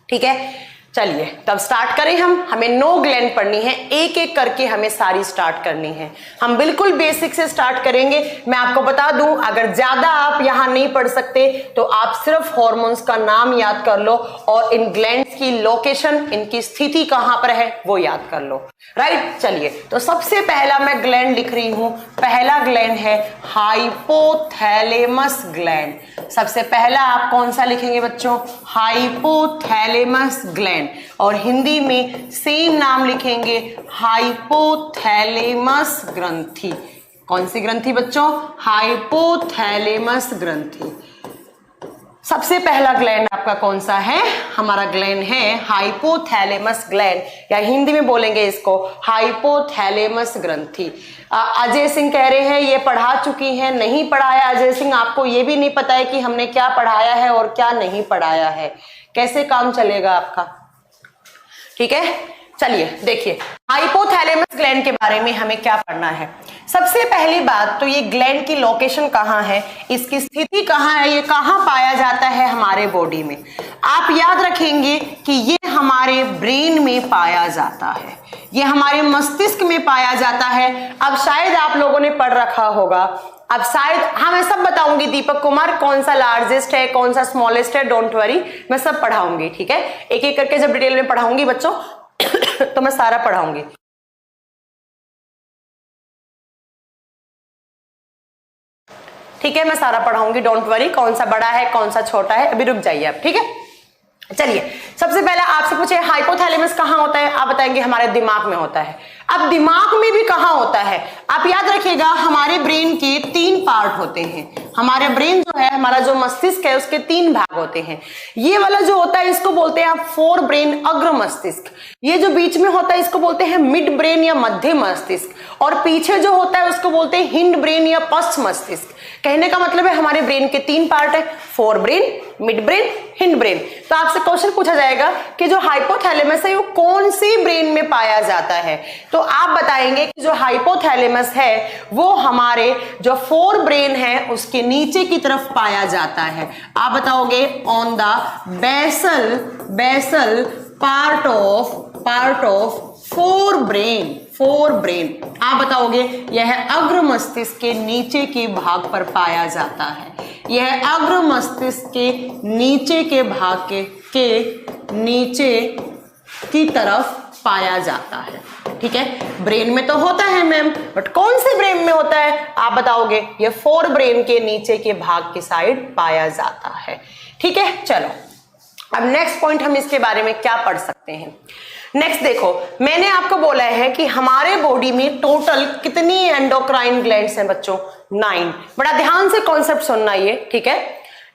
Speaker 1: ठीक है, चलिए तब स्टार्ट करें। हमें 9 ग्लैंड पढ़नी है, एक एक करके हमें सारी स्टार्ट करनी है। हम बिल्कुल बेसिक से स्टार्ट करेंगे। मैं आपको बता दूं, अगर ज्यादा आप यहां नहीं पढ़ सकते तो आप सिर्फ हार्मोन्स का नाम याद कर लो और इन ग्लैंड्स की लोकेशन, इनकी स्थिति कहां पर है वो याद कर लो। राइट, चलिए तो सबसे पहला मैं ग्लैंड लिख रही हूं। पहला ग्लैंड है हाइपोथैलेमस ग्लैंड। सबसे पहला आप कौन सा लिखेंगे बच्चों? हाइपोथैलेमस ग्लैंड, और हिंदी में सेम नाम लिखेंगे, हाइपोथैलेमस ग्रंथि। कौन सी ग्रंथि बच्चों? हाइपोथैलेमस ग्रंथि। सबसे पहला ग्लैंड आपका कौन सा है? हमारा ग्लैंड है हाइपोथैलेमस ग्लैंड, या हिंदी में बोलेंगे इसको हाइपोथैलेमस ग्रंथि। अजय सिंह कह रहे हैं ये पढ़ा चुकी हैं। नहीं पढ़ाया अजय सिंह, आपको ये भी नहीं पता है कि हमने क्या पढ़ाया है और क्या नहीं पढ़ाया है। कैसे काम चलेगा आपका? ठीक है, चलिए देखिए हाइपोथैलेमस ग्लैंड के बारे में हमें क्या पढ़ना है। सबसे पहली बात तो ये ग्लैंड की लोकेशन कहाँ है, इसकी स्थिति कहाँ है, ये कहाँ पाया जाता है हमारे बॉडी में। आप याद रखेंगे कि ये हमारे ब्रेन में पाया जाता है, ये हमारे मस्तिष्क में पाया जाता है। अब शायद आप लोगों ने पढ़ रखा होगा, अब शायद हाँ मैं सब बताऊंगी। दीपक कुमार कौन सा लार्जेस्ट है, कौन सा स्मॉलेस्ट है, डोंट वरी, मैं सब पढ़ाऊंगी। ठीक है, एक एक करके जब डिटेल में पढ़ाऊंगी बच्चों तो मैं सारा पढ़ाऊंगी। ठीक है, मैं सारा पढ़ाऊंगी, डोंट वरी। कौन सा बड़ा है कौन सा छोटा है, अभी रुक जाइए आप। ठीक है, चलिए सबसे पहले आपसे पूछे हाइपोथैलेमस कहाँ होता है, आप बताएंगे हमारे दिमाग में होता है। अब दिमाग में भी कहाँ होता है, आप याद रखिएगा हमारे ब्रेन के 3 पार्ट होते हैं। हमारे ब्रेन जो है, हमारा जो मस्तिष्क है, उसके 3 भाग होते हैं। ये वाला जो होता है इसको बोलते हैं आप फोर ब्रेन, अग्र मस्तिष्क। ये जो बीच में होता है इसको बोलते हैं मिड ब्रेन या मध्य मस्तिष्क, और पीछे जो होता है उसको बोलते हैं हिंड ब्रेन या पश्च मस्तिष्क। कहने का मतलब है हमारे ब्रेन के 3 पार्ट है, fore brain, mid brain, hind brain. तो आपसे क्वेश्चन पूछा जाएगा कि जो हाइपोथैलेमस है वो कौन सी ब्रेन में पाया जाता है, तो आप बताएंगे कि जो हाइपोथैलेमस है वो हमारे जो फोर ब्रेन है उसके नीचे की तरफ पाया जाता है। आप बताओगे on the basal part of forebrain. आप बताओगे यह अग्र मस्तिष्क के नीचे के भाग पर पाया जाता है। यह अग्र मस्तिष्क के नीचे के भाग के नीचे की तरफ पाया जाता है। ठीक है, ब्रेन में तो होता है मैम, बट कौन से ब्रेन में होता है आप बताओगे? ये फोर ब्रेन के नीचे के भाग की साइड पाया जाता है। ठीक है, चलो अब नेक्स्ट पॉइंट हम इसके बारे में क्या पढ़ सकते हैं। नेक्स्ट देखो, मैंने आपको बोला है कि हमारे बॉडी में टोटल कितनी एंडोक्राइन ग्लैंड्स हैं बच्चों? 9। बड़ा ध्यान से कॉन्सेप्ट सुनना ये, ठीक है।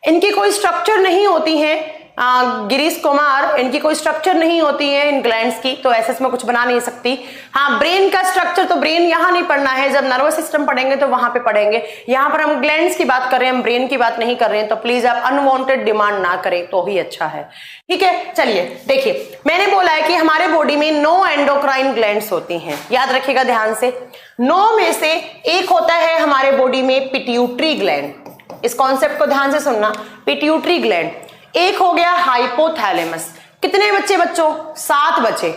Speaker 1: इनकी कोई स्ट्रक्चर नहीं होती है, गिरीश कुमार, इनकी कोई स्ट्रक्चर नहीं होती है इन ग्लैंड्स की, तो ऐसे इसमें कुछ बना नहीं सकती। हाँ, ब्रेन का स्ट्रक्चर तो ब्रेन यहाँ नहीं पढ़ना है, जब नर्वस सिस्टम पढ़ेंगे तो वहां पे पढ़ेंगे। यहाँ पर हम ग्लैंड्स की बात कर रहे हैं, हम ब्रेन की बात नहीं कर रहे हैं, तो प्लीज आप अनवांटेड डिमांड ना करें तो ही अच्छा है। ठीक है, चलिए देखिए, मैंने बोला है कि हमारे बॉडी में 9 एंडोक्राइन ग्लैंड्स होती हैं। याद रखिएगा ध्यान से, 9 में से एक होता है हमारे बॉडी में पिट्यूटरी ग्लैंड। इस कॉन्सेप्ट को ध्यान से सुनना, पिट्यूटरी ग्लैंड। एक हो गया हाइपोथैलेमस। कितने बच्चे बच्चों? 7 बचे।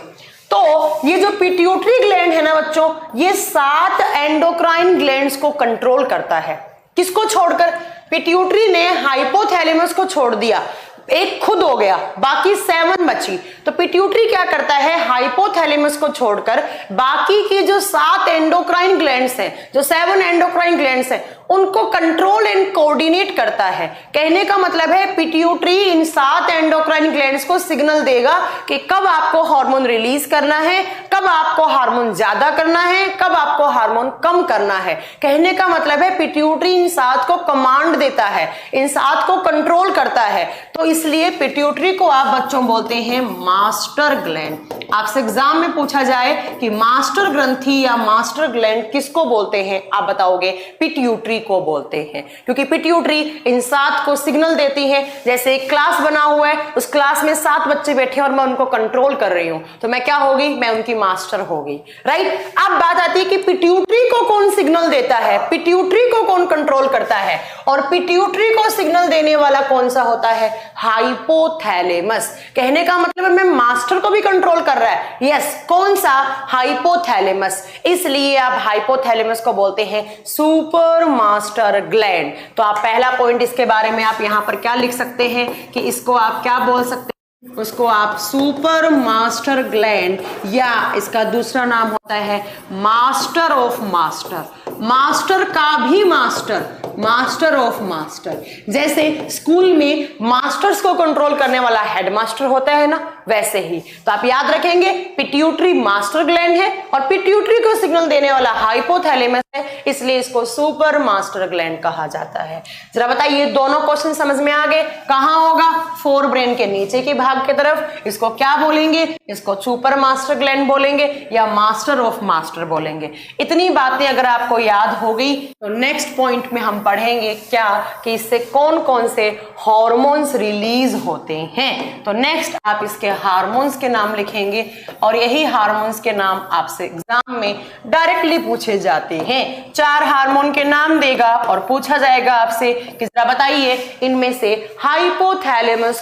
Speaker 1: तो ये जो पिट्यूटरी ग्लैंड है ना बच्चों, ये 7 एंडोक्राइन ग्लैंड्स को कंट्रोल करता है। किसको छोड़कर? पिट्यूटरी ने हाइपोथैलेमस को छोड़ दिया, एक खुद हो गया, बाकी 7 बची। तो पिट्यूटरी क्या करता है? हाइपोथैलेमस को छोड़कर बाकी की जो 7 एंडोक्राइन ग्लैंड्स हैं, जो 7 एंडोक्राइन ग्लैंड्स हैं, उनको कंट्रोल एंड कोऑर्डिनेट करता है। कहने का मतलब है पिट्यूटरी इन 7 एंडोक्राइन ग्लैंड्स को सिग्नल देगा कि कब आपको हार्मोन रिलीज करना है, कब आपको हार्मोन ज्यादा करना है, कब आपको हार्मोन कम करना है। कहने का मतलब है पिट्यूटरी इन 7 को कमांड देता है, इन 7 को कंट्रोल करता है। तो इसलिए पिट्यूटरी को आप बच्चों बोलते हैं मास्टर ग्लैंड। आपसे एग्जाम में पूछा जाए कि मास्टर ग्रंथि या मास्टर ग्लैंड किसको बोलते हैं, आप बताओगे पिट्यूटरी को बोलते हैं, क्योंकि पिट्यूटरी इन 7 को सिग्नल देती है। जैसे एक क्लास बना हुआ है, उस क्लास में 7 बच्चे बैठे और मैं उनको कंट्रोल कर रही हूं, तो मैं क्या होगी, मैं उनकी मास्टर होगी, राइट। अब बात आती है कि पिट्यूटरी को कौन सिग्नल देता है, पिट्यूटरी को कौन कंट्रोल करता है, और पिट्यूटरी को सिग्नल देने वाला कौन सा होता है, हाइपोथैलेमस। कहने का मतलब है मैं मास्टर को भी कंट्रोल कर रहा है, यस, कौन सा, हाइपोथैलेमस। इसलिए आप हाइपोथैलेमस को बोलते हैं सुपर मास्टर ग्लैंड। तो आप पहला पॉइंट इसके बारे में आप यहां पर क्या लिख सकते हैं कि इसको आप क्या बोल सकते हैं, उसको आप सुपर मास्टर ग्लैंड, या इसका दूसरा नाम होता है मास्टर ऑफ मास्टर, मास्टर का भी मास्टर, मास्टर ऑफ मास्टर। जैसे स्कूल में मास्टर्स को कंट्रोल करने वाला हेडमास्टर होता है ना, वैसे ही। तो आप याद रखेंगे पिट्यूटरी मास्टर ग्लैंड है और पिट्यूटरी को सिग्नल देने वाला हाइपोथैलेमस है, इसलिए इसको सुपर मास्टर ग्लैंड कहा जाता है। जरा बताइए, दोनों क्वेश्चन समझ में आ गए? कहां होगा, फोर ब्रेन के नीचे के भाग की तरफ। इसको क्या बोलेंगे, इसको सुपर मास्टर ग्लैंड बोलेंगे या मास्टर ऑफ मास्टर बोलेंगे। इतनी बातें अगर आपको याद हो गई तो नेक्स्ट पॉइंट में हम पढ़ेंगे क्या कि इससे कौन कौन से हार्मोन्स रिलीज होते हैं। तो नेक्स्ट आप इसके हार्मोन्स के नाम लिखेंगे और यही हार्मोन्स के नाम आपसे एग्जाम में डायरेक्टली पूछे जाते हैं। 4 हार्मोन के नाम देगा और पूछा जाएगा आपसे कि जरा बताइए इनमें से हाइपोथैलेमस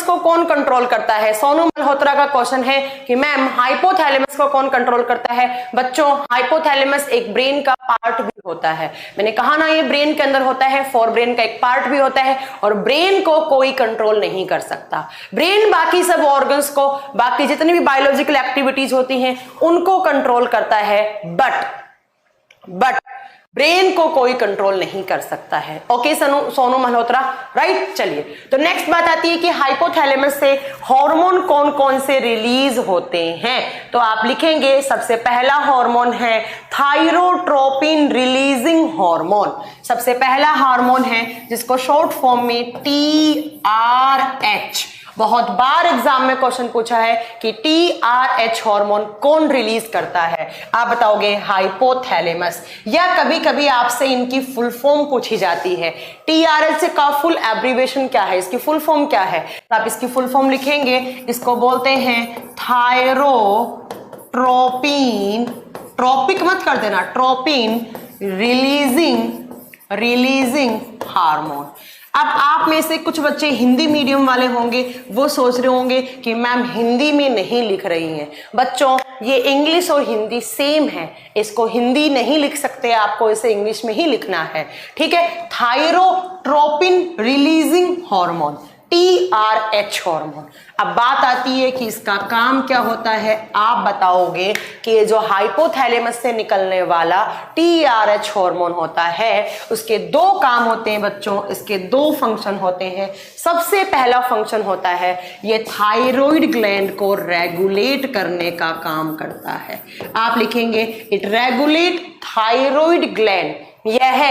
Speaker 1: को कौन कंट्रोल करता है। सोनू मल्होत्रा का क्वेश्चन है कि मैम हाइपोथैलेमस को कौन कंट्रोल करता है। बच्चों, हाइपोथैलेमस एक ब्रेन का पार्ट भी होता है। मैंने कहा ना, ये ब्रेन के अंदर होता है, फोर ब्रेन का एक पार्ट भी होता है और ब्रेन को कोई कंट्रोल नहीं कर सकता। ब्रेन बाकी सब ऑर्गन्स को, बाकी जितनी भी बायोलॉजिकल एक्टिविटीज होती हैं उनको कंट्रोल करता है, बट ब्रेन को कोई कंट्रोल नहीं कर सकता है। Okay Sonu Malhotra, right. चलिए, तो नेक्स्ट बात आती है कि हाइपोथैलेमस से हार्मोन कौन कौन से रिलीज होते हैं। तो आप लिखेंगे सबसे पहला हार्मोन है थायरोट्रोपिन रिलीजिंग हार्मोन। सबसे पहला हार्मोन है जिसको शॉर्ट फॉर्म में TRH, बहुत बार एग्जाम में क्वेश्चन पूछा है कि TRH हार्मोन कौन रिलीज करता है। आप बताओगे हाइपोथैलेमस, या कभी कभी आपसे इनकी फुल फॉर्म पूछी जाती है। TRH का फुल एब्रीविएशन क्या है, इसकी फुल फॉर्म क्या है। तो आप इसकी फुल फॉर्म लिखेंगे, इसको बोलते हैं थायरोट्रोपिन, ट्रोपिक मत कर देना, ट्रोपिन रिलीजिंग हार्मोन। अब आप में से कुछ बच्चे हिंदी मीडियम वाले होंगे, वो सोच रहे होंगे कि मैम हिंदी में नहीं लिख रही हैं। बच्चों, ये इंग्लिश और हिंदी सेम है, इसको हिंदी नहीं लिख सकते, आपको इसे इंग्लिश में ही लिखना है, ठीक है। Thyrotropin releasing hormone, TRH hormone. अब बात आती है कि इसका काम क्या होता है। आप बताओगे कि ये जो हाइपोथैलेमस से निकलने वाला TRH हार्मोन होता है उसके 2 काम होते हैं बच्चों, इसके 2 फंक्शन होते हैं। सबसे पहला फंक्शन होता है ये थायराइड ग्लैंड को रेगुलेट करने का काम करता है। आप लिखेंगे इट रेगुलेट थायराइड ग्लैंड, यह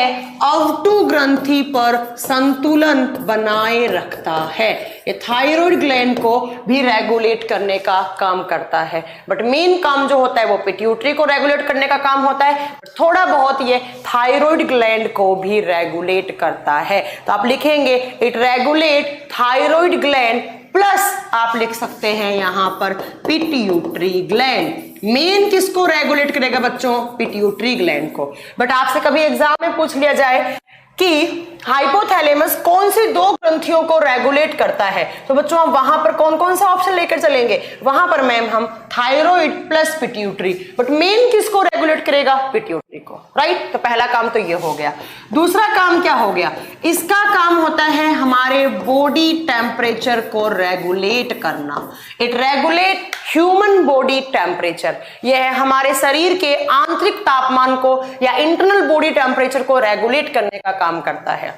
Speaker 1: अवटु ग्रंथि पर संतुलन बनाए रखता है। ये थायराइड ग्लैंड को भी रेगुलेट करने का काम करता है, बट मेन काम जो होता है वो पिट्यूटरी को रेगुलेट करने का काम होता है। थोड़ा बहुत ये थायराइड ग्लैंड को भी रेगुलेट करता है। तो आप लिखेंगे it regulate thyroid gland plus आप लिख सकते हैं यहां पर पिट्यूटरी ग्लैंड। मेन किसको रेगुलेट करेगा बच्चों, पिट्यूटरी ग्लैंड को। बट आपसे कभी एग्जाम में पूछ लिया जाए कि हाइपोथैलेमस कौन सी 2 ग्रंथियों को रेगुलेट करता है, तो बच्चों हम वहां पर कौन कौन सा ऑप्शन लेकर चलेंगे। वहां पर मैम हम thyroid plus pituitary, but main किसको रेगुलेट करेगा, पिट्यूटरी को, राइट। तो पहला काम तो ये हो गया। दूसरा काम क्या हो गया, इसका काम होता है हमारे बॉडी टेम्परेचर को रेगुलेट करना। It regulate human body temperature, यह है हमारे शरीर के आंतरिक तापमान को या इंटरनल बॉडी टेम्परेचर को रेगुलेट करने का काम करता है।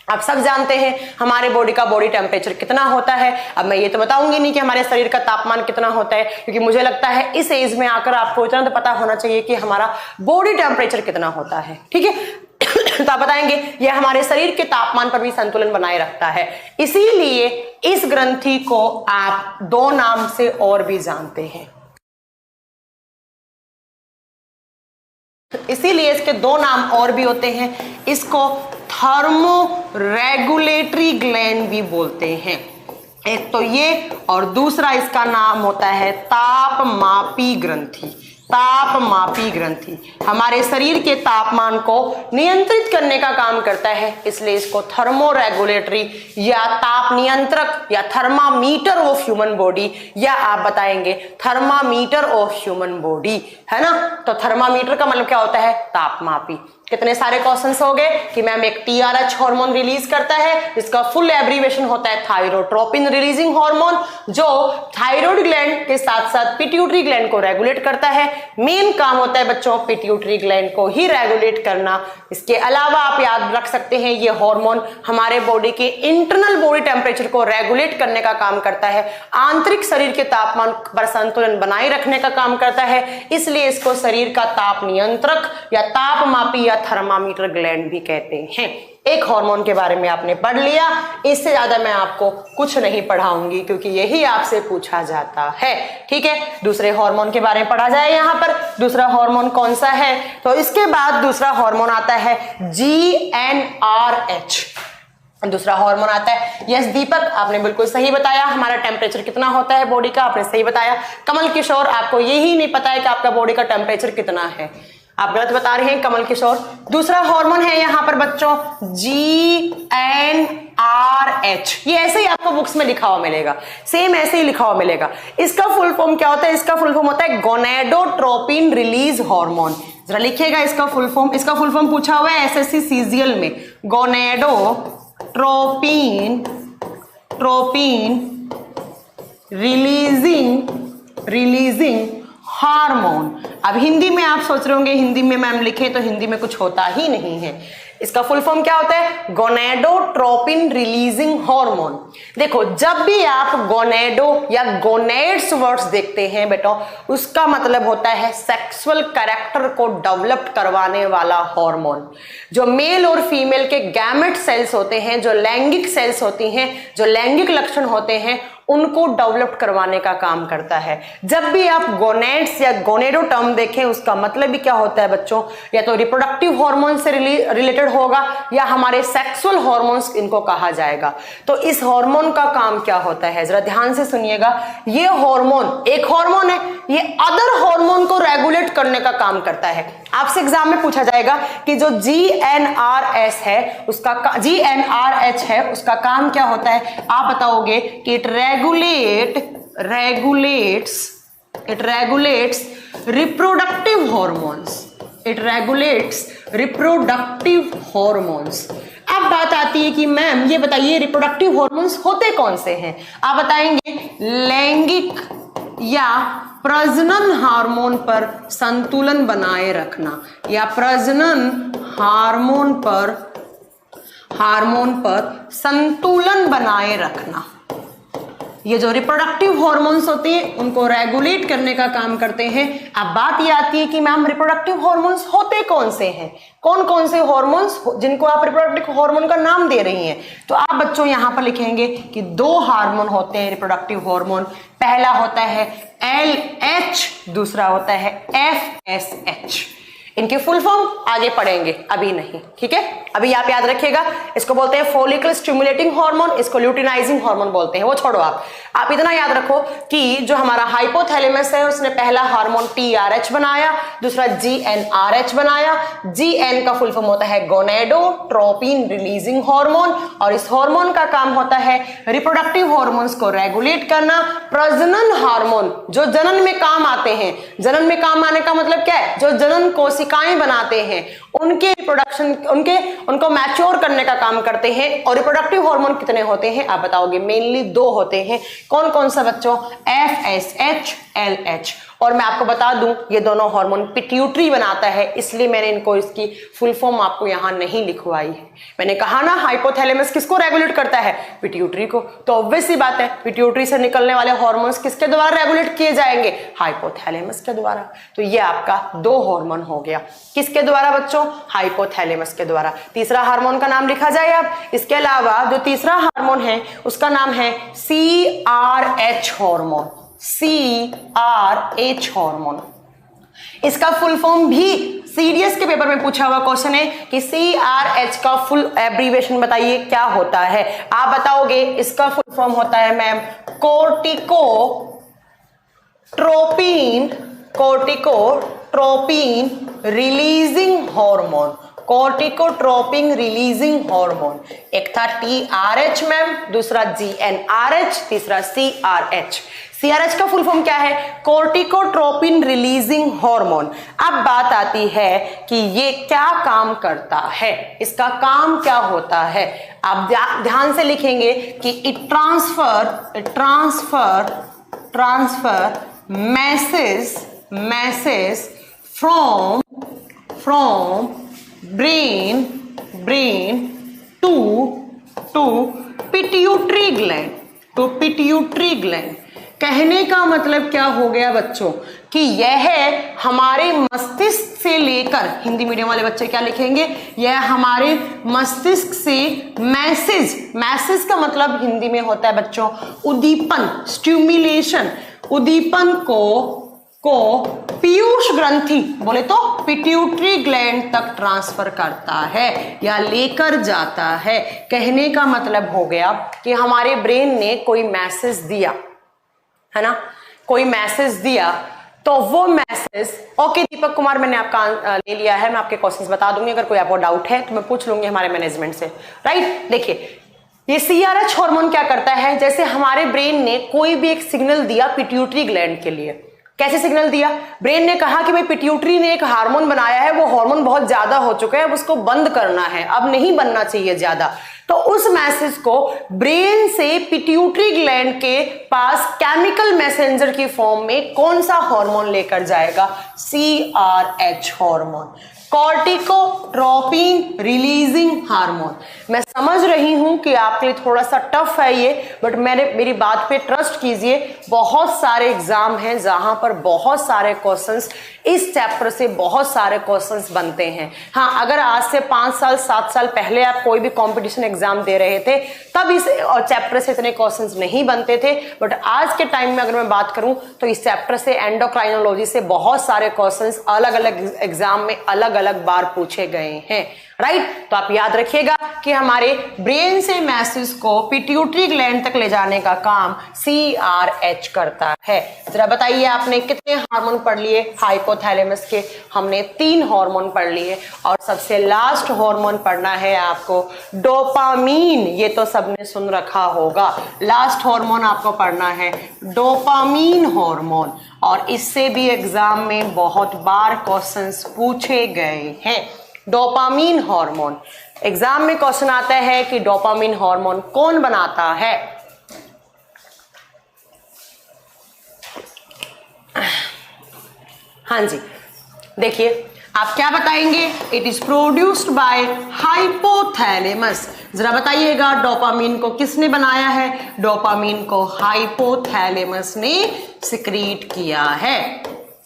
Speaker 1: आप सब जानते हैं हमारे बॉडी का बॉडी टेम्परेचर कितना होता है। अब मैं ये तो बताऊंगी नहीं कि हमारे शरीर का तापमान कितना होता है, क्योंकि मुझे लगता है इस एज में आकर आपको इतना तो पता होना चाहिए कि हमारा बॉडी टेम्परेचर कितना होता है, ठीक है। तो आप बताएंगे यह हमारे शरीर के तापमान पर भी संतुलन बनाए रखता है। इसीलिए इस ग्रंथि को आप दो नाम से और भी जानते हैं, इसीलिए इसके दो नाम और भी होते हैं। इसको थर्मो रेगुलेटरी ग्लैंड भी बोलते हैं, एक तो ये, और दूसरा इसका नाम होता है तापमापी ग्रंथि। तापमापी ग्रंथि हमारे शरीर के तापमान को नियंत्रित करने का काम करता है, इसलिए इसको थर्मो रेगुलेटरी या ताप नियंत्रक या थर्मामीटर ऑफ ह्यूमन बॉडी, या आप बताएंगे थर्मामीटर ऑफ ह्यूमन बॉडी, है ना। तो थर्मामीटर का मतलब क्या होता है, तापमापी। कितने सारे क्वेश्चंस हो गए कि मैम एक TRH हार्मोन रिलीज करता है, इसका फुल एब्रीवेशन होता है थायरोट्रोपिन रिलीजिंग हार्मोन, जो थायराइड ग्लैंड के साथ साथ पिट्यूटरी ग्लैंड को रेगुलेट करता है। मेन काम होता है बच्चों पिट्यूटरी ग्लैंड को ही रेगुलेट करना। इसके अलावा आप याद रख सकते हैं ये हार्मोन हमारे बॉडी के इंटरनल बॉडी टेम्परेचर को रेगुलेट करने का काम करता है, आंतरिक शरीर के तापमान पर संतुलन बनाए रखने का काम करता है, इसलिए इसको शरीर का ताप नियंत्रक या तापमापी या थर्मामीटर ग्लैंड भी कहते हैं। एक हार्मोन के बारे में आपने पढ़ लिया, इससे ज्यादा मैं आपको कुछ नहीं पढ़ाऊंगी क्योंकि यही आपसे पूछा जाता है, ठीक है। दूसरे हार्मोन के बारे में पढ़ा जाए। यहाँ पर दूसरा हार्मोन कौन सा है, तो इसके बाद दूसरा हार्मोन आता है GnRH। दूसरा हार्मोन आता है, यस दीपक आपने बिल्कुल सही बताया, हमारा टेम्परेचर कितना होता है बॉडी का, आपने सही बताया। कमल किशोर आपको यही नहीं पता है कि आपका बॉडी का टेम्परेचर कितना है, आप गलत बता रहे हैं कमल किशोर। दूसरा हार्मोन है यहाँ पर बच्चों GnRH, ये ऐसे ही आपको बुक्स में लिखा हुआ मिलेगा, सेम ऐसे ही लिखा हुआ मिलेगा। इसका फुल फॉर्म क्या होता है, इसका फुल फॉर्म होता है गोनेडोट्रोपिन रिलीज हार्मोन। जरा लिखिएगा इसका फुल फॉर्म, इसका फुल फॉर्म पूछा हुआ है SSC CGL में, गोनेडोट्रोपिन रिलीजिंग हार्मोन। अब हिंदी में आप सोच रहे होंगे हिंदी में मैम लिखे, तो हिंदी में कुछ होता ही नहीं है। इसका फुल फॉर्म क्या होता है, गोनेडोट्रोपिन रिलीजिंग हार्मोन। देखो जब भी आप गोनेडो या गोनेड्स वर्ड्स देखते हैं बेटा, उसका मतलब होता है सेक्सुअल कैरेक्टर को डेवलप करवाने वाला हार्मोन। जो मेल और फीमेल के गैमेट सेल्स होते हैं, जो लैंगिक सेल्स होती हैं, जो लैंगिक लक्षण होते हैं, उनको डेवलप करवाने का काम करता है। जब भी आप गोनेड्स या गोनेडो टर्म देखें, उसका मतलब भी क्या होता है बच्चों, या तो रिप्रोडक्टिव हार्मोन से रिलेटेड होगा या हमारे सेक्सुअल हार्मोन्स इनको कहा जाएगा। तो इस हार्मोन का काम क्या होता है, जरा ध्यान से सुनिएगा। ये हार्मोन एक हार्मोन है, ये अदर हार्मोन को रेगुलेट करने का काम करता है। आपसे एग्जाम में पूछा जाएगा कि जो GnRH है उसका काम क्या होता है, आप बताओगे कि इट regulates reproductive hormones। अब बात आती है कि मैम ये बताइए रिप्रोडक्टिव हॉर्मोन्स होते कौन से हैं, आप बताएंगे लैंगिक या प्रजनन हार्मोन पर संतुलन बनाए रखना, या प्रजनन हार्मोन पर संतुलन बनाए रखना। ये जो रिप्रोडक्टिव हॉर्मोन्स होते हैं उनको रेगुलेट करने का काम करते हैं। अब बात ये आती है कि मैम रिप्रोडक्टिव हॉर्मोन्स होते कौन से हैं, कौन कौन से हॉर्मोन्स जिनको आप रिप्रोडक्टिव हार्मोन का नाम दे रही हैं। तो आप बच्चों यहां पर लिखेंगे कि दो हार्मोन होते हैं रिप्रोडक्टिव हार्मोन, पहला होता है LH, दूसरा होता है FSH। इनके फुल फॉर्म आगे पढ़ेंगे, अभी नहीं, ठीक है। अभी आप याद रखिएगा, इसको बोलते हैं फॉलिकल स्टिमुलेटिंग हार्मोन, इसको ल्यूटिनाइजिंग हार्मोन बोलते हैं, वो छोड़ो आप इतना याद रखो कि जो हमारा हाइपोथैलेमस है उसने पहला हार्मोन TRH बनाया, दूसरा GnRH बनाया। GN का फुल फॉर्म होता है गोनेडोट्रोपिन रिलीजिंग हार्मोन, और इस हार्मोन का काम होता है रिप्रोडक्टिव हार्मोन्स को रेगुलेट करना। प्रजनन हार्मोन जो जनन में काम आते हैं, जनन में काम आने का मतलब क्या है, जो जनन कोशिकाएं बनाते हैं उनके प्रोडक्शन उनको मैच्योर करने का काम करते हैं। और रिप्रोडक्टिव हार्मोन कितने होते हैं आप बताओगे, मेनली दो होते हैं। कौन कौन सा बच्चों, FSH, LH। और मैं आपको बता दूं ये दोनों हार्मोन पिट्यूटरी बनाता है, इसलिए मैंने इनको इसकी फुल फॉर्म आपको यहां नहीं लिखवाई है। मैंने कहा ना हाइपोथैलेमस किसको रेगुलेट करता है, पिट्यूटरी को, तो ऑब्वियस सी बात है पिट्यूटरी से निकलने वाले हार्मोन्स किसके द्वारा रेगुलेट किए जाएंगे, हाइपोथैलेमस के द्वारा। तो ये आपका 2 हार्मोन हो गया, किसके द्वारा बच्चों, हाइपोथैलेमस के द्वारा। तीसरा हार्मोन का नाम लिखा जाए अब, इसके अलावा जो तीसरा हार्मोन है उसका नाम है CRH हार्मोन, CRH हार्मोन। इसका फुल फॉर्म भी सीडीएस के पेपर में पूछा हुआ क्वेश्चन है कि CRH का फुल एब्रीविएशन बताइए क्या होता है। आप बताओगे इसका फुल फॉर्म होता है ma'am corticotropin releasing hormone, corticotropin releasing hormone. एक था TRH मैम, दूसरा GnRH, तीसरा CRH। CRH का फुल फॉर्म क्या है, कोर्टिकोट्रोपिन रिलीजिंग हार्मोन। अब बात आती है कि ये क्या काम करता है, इसका काम क्या होता है। आप ध्यान से लिखेंगे कि it transfer message from brain to pituitary gland. कहने का मतलब क्या हो गया बच्चों कि यह हमारे मस्तिष्क से लेकर, हिंदी मीडियम वाले बच्चे क्या लिखेंगे, यह हमारे मस्तिष्क से मैसेज का मतलब हिंदी में होता है बच्चों उद्दीपन, स्टिमुलेशन, उद्दीपन को पीयूष ग्रंथि बोले तो पिट्यूटरी ग्लैंड तक ट्रांसफर करता है या लेकर जाता है। कहने का मतलब हो गया कि हमारे ब्रेन ने कोई मैसेज दिया है ना, कोई मैसेज दिया, तो वो मैसेज, ओके दीपक कुमार मैंने आपका ले लिया है, मैं आपके क्वेश्चंस बता दूंगी, अगर कोई आपको डाउट है तो मैं पूछ लूंगी हमारे मैनेजमेंट से, राइट। देखिए ये CRH हार्मोन क्या करता है, जैसे हमारे ब्रेन ने कोई भी एक सिग्नल दिया पिट्यूटरी ग्लैंड के लिए। कैसे सिग्नल दिया, ब्रेन ने कहा कि भाई पिट्यूटरी ने एक हार्मोन बनाया है, वो हार्मोन बहुत ज्यादा हो चुका है, अब उसको बंद करना है, अब नहीं बनना चाहिए ज्यादा। तो उस मैसेज को ब्रेन से पिट्यूटरी ग्लैंड के पास केमिकल मैसेंजर की फॉर्म में कौन सा हार्मोन लेकर जाएगा, CRH hormone, corticotropin releasing hormone. मैं समझ रही हूं कि आपके लिए थोड़ा सा टफ है ये, बट मेरी बात पे ट्रस्ट कीजिए, बहुत सारे एग्जाम हैं जहां पर बहुत सारे क्वेश्चंस इस चैप्टर से बहुत सारे क्वेश्चंस बनते हैं। हाँ, अगर आज से 5 साल 7 साल पहले आप कोई भी कंपटीशन एग्जाम दे रहे थे तब इस चैप्टर से इतने क्वेश्चंस नहीं बनते थे, बट आज के टाइम में अगर मैं बात करूं तो इस चैप्टर से एंडोक्राइनोलॉजी से बहुत सारे क्वेश्चंस अलग अलग एग्जाम में अलग अलग बार पूछे गए हैं, राइट। तो आप याद रखिएगा कि हमारे ब्रेन से मैसेज को पिट्यूटरी ग्लैंड तक ले जाने का काम CRH करता है। जरा बताइए आपने कितने हार्मोन पढ़ लिए हाइपोथैलेमस के, हमने 3 हार्मोन पढ़ लिए, और सबसे लास्ट हार्मोन पढ़ना है आपको डोपामीन। ये तो सबने सुन रखा होगा, लास्ट हार्मोन आपको पढ़ना है डोपामीन हार्मोन, और इससे भी एग्जाम में बहुत बार क्वेश्चंस पूछे गए हैं। डोपामीन हार्मोन एग्जाम में क्वेश्चन आता है कि डोपामीन हार्मोन कौन बनाता है। हाँ जी, देखिए आप क्या बताएंगे, it is produced by hypothalamus. जरा बताइएगा डोपामीन को किसने बनाया है, डोपामीन को हाइपोथैलेमस ने सिक्रीट किया है।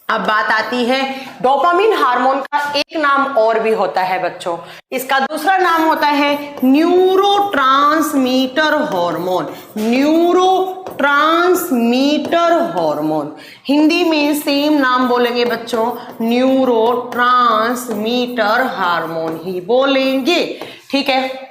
Speaker 1: अब बात आती है डोपामीन हार्मोन का एक नाम और भी होता है बच्चों, इसका दूसरा नाम होता है neurotransmitter hormone, neurotransmitter hormone. Hindi में सेम नाम बोलेंगे बच्चों, न्यूरोट्रांसमीटर हार्मोन ही बोलेंगे, ठीक है।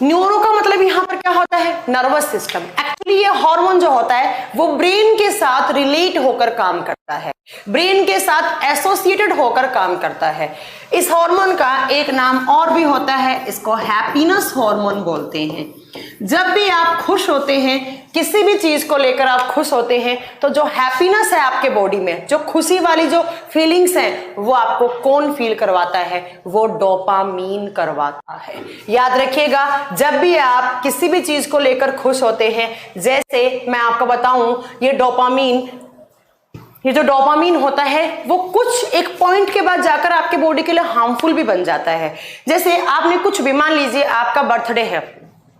Speaker 1: न्यूरो का मतलब यहां पर क्या होता है, नर्वस सिस्टम। एक्चुअली ये हार्मोन जो होता है वो ब्रेन के साथ रिलेट होकर काम करता है, ब्रेन के साथ एसोसिएटेड होकर काम करता है। इस हार्मोन का एक नाम और भी होता है, इसको हैप्पीनेस हार्मोन बोलते हैं। जब भी आप खुश होते हैं, किसी भी चीज को लेकर आप खुश होते हैं, तो जो हैप्पीनेस है आपके बॉडी में, जो खुशी वाली जो फीलिंग्स हैं, वो आपको कौन फील करवाता है, वो डोपामीन करवाता है। याद रखिएगा, जब भी आप किसी भी चीज को लेकर खुश होते हैं, जैसे मैं आपको बताऊं, ये डोपामीन ये जो डोपामीन होता है वो कुछ एक पॉइंट के बाद जाकर आपके बॉडी के लिए हार्मफुल भी बन जाता है। जैसे आपने कुछ भी, मान लीजिए आपका बर्थडे है,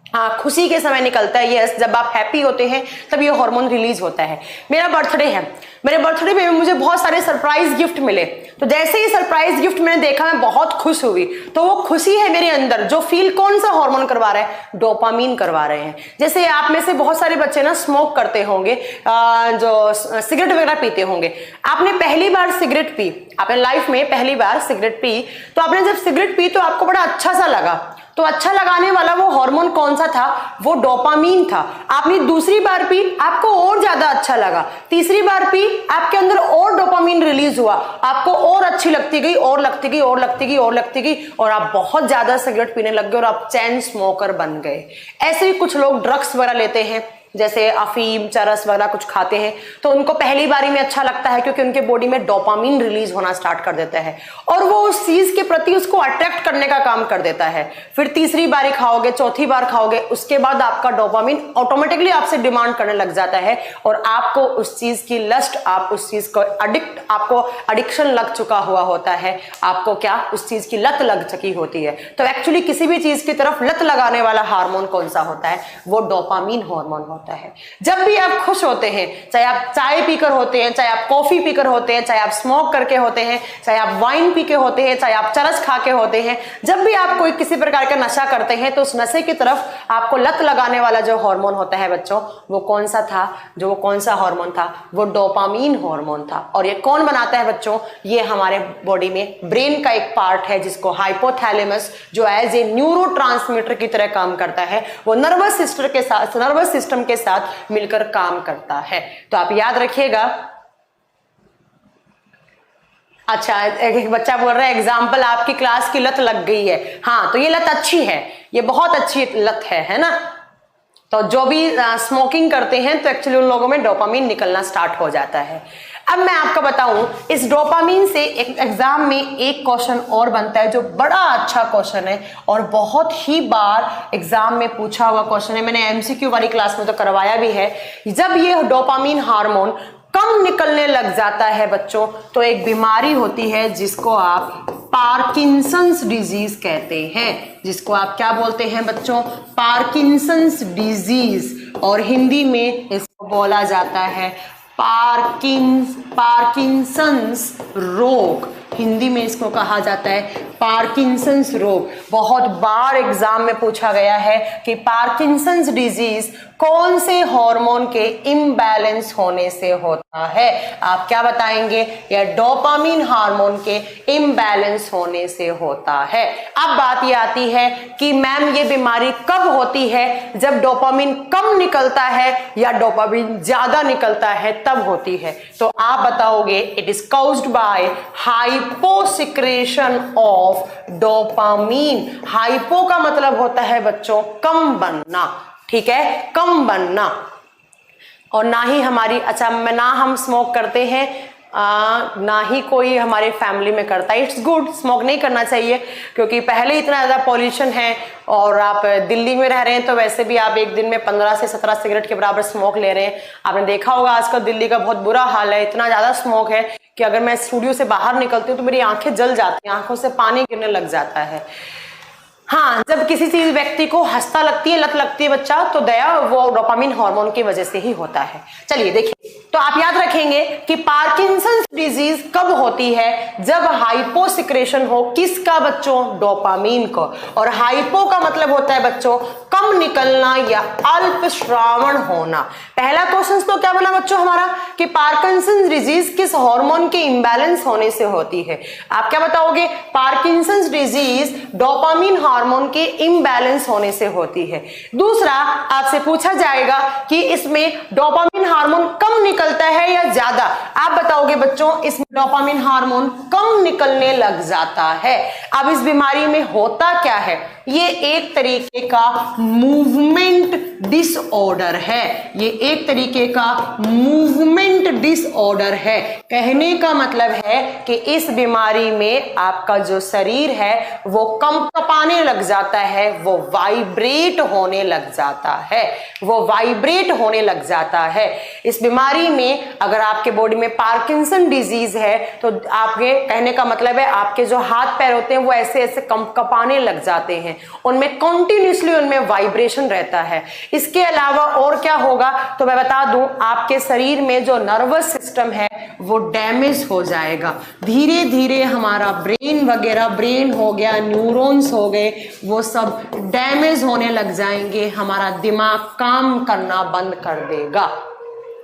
Speaker 1: हाँ, खुशी के समय निकलता है, यस, जब आप हैप्पी होते हैं तब ये हार्मोन रिलीज होता है। मेरा बर्थडे है, मेरे बर्थडे पे मुझे बहुत सारे सरप्राइज गिफ्ट मिले, तो जैसे ही सरप्राइज गिफ्ट मैंने देखा मैं बहुत खुश हुई, तो वो खुशी है मेरे अंदर जो फील कौन सा हार्मोन करवा रहा है, डोपामीन करवा रहे हैं। जैसे आप में से बहुत सारे बच्चे ना स्मोक करते होंगे, जो सिगरेट वगैरह पीते होंगे। आपने पहली बार सिगरेट पी, आपने लाइफ में पहली बार सिगरेट पी, तो आपने जब सिगरेट पी तो आपको बड़ा अच्छा सा लगा, तो अच्छा लगाने वाला वो हार्मोन कौन सा था, वो डोपामीन था। आपने दूसरी बार पी, आपको और ज्यादा अच्छा लगा, तीसरी बार पी, आपके अंदर और डोपामीन रिलीज हुआ, आपको और अच्छी लगती गई, और लगती गई, और लगती गई, और लगती गई, और आप बहुत ज्यादा सिगरेट पीने लग गए और आप चैन स्मोकर बन गए। ऐसे ही कुछ लोग ड्रग्स वगैरह लेते हैं, जैसे अफीम, चरस वगैरह कुछ खाते हैं, तो उनको पहली बारी में अच्छा लगता है क्योंकि उनके बॉडी में डोपामीन रिलीज होना स्टार्ट कर देता है और वो उस चीज के प्रति उसको अट्रैक्ट करने का काम कर देता है। फिर तीसरी बारी खाओगे, चौथी बार खाओगे, उसके बाद आपका डोपामीन ऑटोमेटिकली आपसे डिमांड करने लग जाता है और आपको उस चीज की लस्ट, आप उस चीज को आपको एडिक्शन लग चुका हुआ होता है, आपको क्या उस चीज की लत लग चुकी होती है। तो एक्चुअली किसी भी चीज की तरफ लत लगाने वाला हार्मोन कौन सा होता है, वो डोपामीन हार्मोन होता है। जब भी आप खुश होते हैं, चाहे आप चाय पीकर होते हैं, चाहे आप कॉफी पीकर होते हैं, चाहे आप स्मोक करके होते हैं, चाहे आप वाइन पी के होते हैं, चाहे आप चरस खा के होते हैं, जब भी आप कोई किसी प्रकार का नशा करते हैं तो उस नशे की तरफ आपको लत लगाने वाला जो हार्मोन होता है बच्चों, वो कौन सा था, जो वो कौन सा हार्मोन था, वो डोपामीन हार्मोन था। और ये कौन बनाता है बच्चों, ये हमारे बॉडी में ब्रेन का एक पार्ट है जिसको हाइपोथैलेमस, जो एज ए न्यूरोट्रांसमीटर की तरह काम करता है, वो नर्वस सिस्टम के साथ मिलकर काम करता है। तो आप याद रखिएगा। अच्छा, एक बच्चा बोल रहा है एग्जाम्पल आपकी क्लास की लत लग गई है। हाँ, तो ये लत अच्छी है, ये बहुत अच्छी लत है ना। तो जो भी स्मोकिंग करते हैं तो एक्चुअली उन लोगों में डोपामीन निकलना स्टार्ट हो जाता है। अब मैं आपको बताऊं, इस डोपामीन से एक एग्जाम में एक क्वेश्चन और बनता है जो बड़ा अच्छा क्वेश्चन है और बहुत ही बार एग्जाम में पूछा हुआ क्वेश्चन है, मैंने एमसीक्यू वाली क्लास में तो करवाया भी है। जब ये डोपामीन हार्मोन कम निकलने लग जाता है बच्चों, तो एक बीमारी होती है जिसको आप पार्किंसंस डिजीज कहते हैं, जिसको आप क्या बोलते हैं बच्चों, पार्किंसंस डिजीज, और हिंदी में इसको बोला जाता है पार्किंसंस रोग। हिंदी में इसको कहा जाता है पार्किंसंस रोग। बहुत बार एग्जाम में पूछा गया है कि पार्किंसंस डिजीज कौन से हार्मोन के इम्बैलेंस होने से होता है। आप क्या बताएंगे, यह डोपामीन हार्मोन के इम्बैलेंस होने से होता है। अब बात ये आती है कि मैम ये बीमारी कब होती है, जब डोपामीन कम निकलता है या डोपामीन ज्यादा निकलता है तब होती है। तो आप बताओगे it is caused by hyposecretion of dopamine. Hypo का मतलब होता है बच्चों कम बनना, ठीक है, कम बनना। और ना ही हमारी, अच्छा, ना हम स्मोक करते हैं, ना ही कोई हमारे फैमिली में करता है। इट्स गुड, स्मोक नहीं करना चाहिए क्योंकि पहले इतना ज्यादा पॉल्यूशन है और आप दिल्ली में रह रहे हैं तो वैसे भी आप एक दिन में 15 से 17 सिगरेट के बराबर स्मोक ले रहे हैं। आपने देखा होगा आजकल दिल्ली का बहुत बुरा हाल है, इतना ज्यादा स्मोक है कि अगर मैं स्टूडियो से बाहर निकलती हूँ तो मेरी आंखें जल जाती हैं, आंखों से पानी गिरने लग जाता है। हाँ, जब किसी चीज व्यक्ति को हंसता लगती है, लत लगती है बच्चा, तो दया वो डोपामीन हार्मोन की वजह से ही होता है। चलिए देखिए, तो आप याद रखेंगे कि पार्किंसंस डिजीज कब होती है, जब हाइपोसिक्रेशन हो, किसका बच्चों, डोपामीन को। और हाइपो का मतलब होता है बच्चों कम निकलना या अल्प श्रावण होना। पहला क्वेश्चन तो क्या बना बच्चों हमारा कि पार्किंसंस डिजीज किस हार्मोन के इम्बैलेंस होने से होती है। आप क्या बताओगे, पार्किंसंस डिजीज डोपामीन हार्मोन के इम्बैलेंस होने से होती है। दूसरा आपसे पूछा जाएगा कि इसमें डोपामीन हार्मोन कम निकलता है या ज्यादा। आप बताओगे बच्चों इसमें डोपामीन हार्मोन कम निकलने लग जाता है। अब इस बीमारी में होता क्या है, ये एक तरीके का मूवमेंट डिसऑर्डर है, ये एक तरीके का मूवमेंट डिसऑर्डर है। कहने का मतलब है कि इस बीमारी में आपका जो शरीर है वो कंपने लग जाता है, वो वाइब्रेट होने लग जाता है, वो वाइब्रेट होने लग जाता है। इस बीमारी में अगर आपके बॉडी में पार्किंसन डिजीज है तो आपके कहने का मतलब है आपके जो हाथ पैर होते हैं वो ऐसे ऐसे कंपाने लग जाते हैं, उनमें कंटिन्यूसली उनमें वाइब्रेशन रहता है। इसके अलावा और क्या होगा तो मैं बता दूं, आपके शरीर में जो नर्वस सिस्टम है वो डैमेज हो जाएगा। धीरे धीरे हमारा ब्रेन वगैरह, ब्रेन हो गया, न्यूरॉन्स हो गए, वो सब डैमेज होने लग जाएंगे, हमारा दिमाग काम करना बंद कर देगा।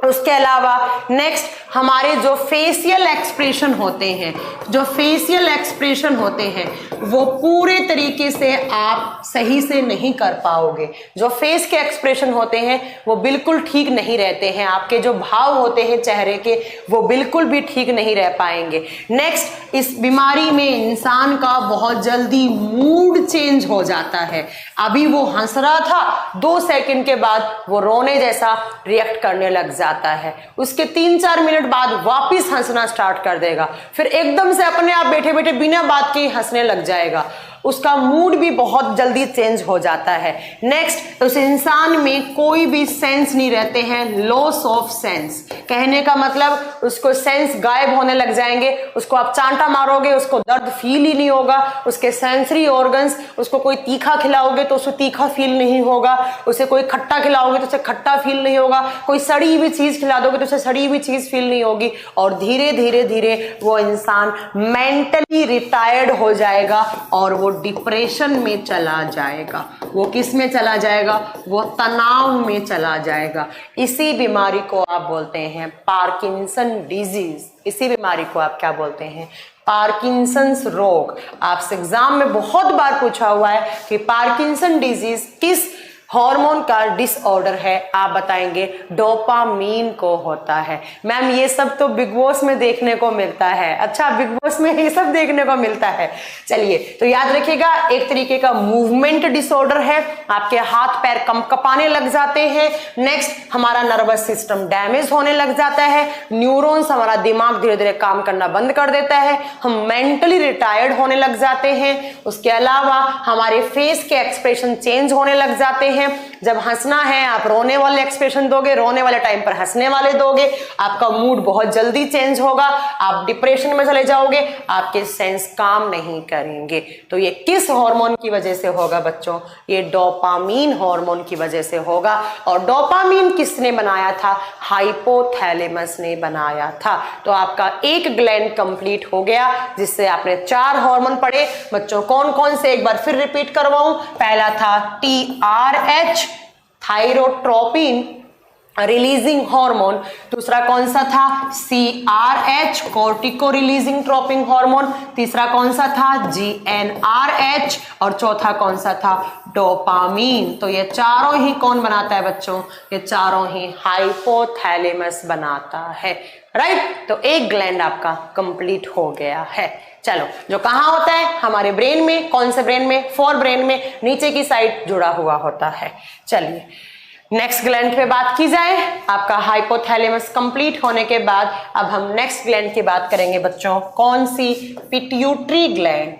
Speaker 1: उसके अलावा नेक्स्ट हमारे जो फेशियल एक्सप्रेशन होते हैं, जो फेशियल एक्सप्रेशन होते हैं वो पूरे तरीके से आप सही से नहीं कर पाओगे। जो फेस के एक्सप्रेशन होते हैं वो बिल्कुल ठीक नहीं रहते हैं, आपके जो भाव होते हैं चेहरे के वो बिल्कुल भी ठीक नहीं रह पाएंगे। नेक्स्ट, इस बीमारी में इंसान का बहुत जल्दी मूड चेंज हो जाता है। अभी वो हंस रहा था, 2 सेकंड के बाद वो रोने जैसा रिएक्ट करने लग जाता है, उसके 3-4 मिनट बाद वापस हंसना स्टार्ट कर देगा, फिर एकदम से अपने आप बैठे बैठे बिना बात के हंसने लग जाएगा। उसका मूड भी बहुत जल्दी चेंज हो जाता है। नेक्स्ट, उस इंसान में कोई भी सेंस नहीं रहते हैं, लॉस ऑफ सेंस। कहने का मतलब उसको सेंस गायब होने लग जाएंगे, उसको आप चांटा मारोगे उसको दर्द फील ही नहीं होगा, उसके सेंसरी ऑर्गन्स, उसको कोई तीखा खिलाओगे तो उसे तीखा फील नहीं होगा, उसे कोई खट्टा खिलाओगे तो उसे खट्टा फील नहीं होगा, कोई सड़ी हुई चीज खिला दोगे तो उसे सड़ी हुई चीज फील नहीं होगी, और धीरे धीरे धीरे वो इंसान मेंटली रिटायर्ड हो जाएगा और वो डिप्रेशन में चला जाएगा। वो किस में चला जाएगा? वो तनाव में चला जाएगा। इसी बीमारी को आप बोलते हैं पार्किंसन डिजीज। इसी बीमारी को आप क्या बोलते हैं? पार्किंसंस रोग। आपसे एग्जाम में बहुत बार पूछा हुआ है कि पार्किंसन डिजीज किस हार्मोन का डिसऑर्डर है, आप बताएंगे डोपामीन को होता है। मैम ये सब तो बिग बॉस में देखने को मिलता है। अच्छा, बिग बॉस में ये सब देखने को मिलता है। चलिए, तो याद रखिएगा एक तरीके का मूवमेंट डिसऑर्डर है, आपके हाथ पैर कंपने लग जाते हैं। नेक्स्ट, हमारा नर्वस सिस्टम डैमेज होने लग जाता है, न्यूरॉन्स, हमारा दिमाग धीरे धीरे काम करना बंद कर देता है, हम मेंटली रिटायर्ड होने लग जाते हैं। उसके अलावा हमारे फेस के एक्सप्रेशन चेंज होने लग जाते हैं। जब हंसना है आप रोने वाले एक्सप्रेशन दोगे, रोने वाले टाइम पर हंसने वाले दोगे, आपका मूड बहुत जल्दी चेंज होगा, आप डिप्रेशन में चले जाओगे, आपके सेंस काम नहीं करेंगे। तो ये किस हार्मोन की वजह से होगा बच्चों? ये डोपामीन हार्मोन की वजह से होगा। और डोपामीन किसने बनाया था? हाइपोथैलेमस ने बनाया था। तो आपका एक ग्लैंड कंप्लीट हो गया जिससे आपने 4 हार्मोन पढ़े। बच्चों कौन कौन से एक बार फिर रिपीट करवाऊं? पहला था TRH, थायरोट्रोपिन रिलीजिंग हार्मोन। दूसरा कौन सा था? CRH, cortico releasing troping hormone. तीसरा कौन सा था? GnRH। और चौथा कौन सा था? डोपामीन। तो ये चारों ही कौन बनाता है बच्चों? ये चारों ही हाइपोथैलेमस बनाता है। राइट, तो एक ग्लैंड आपका कंप्लीट हो गया है। चलो, जो कहाँ होता है? हमारे ब्रेन में। कौन से ब्रेन में? फोर ब्रेन में, नीचे की साइड जुड़ा हुआ होता है। चलिए नेक्स्ट ग्लैंड पे बात की जाए। आपका हाइपोथैलेमस कंप्लीट होने के बाद अब हम नेक्स्ट ग्लैंड की बात करेंगे बच्चों। कौन सी? Pituitary gland.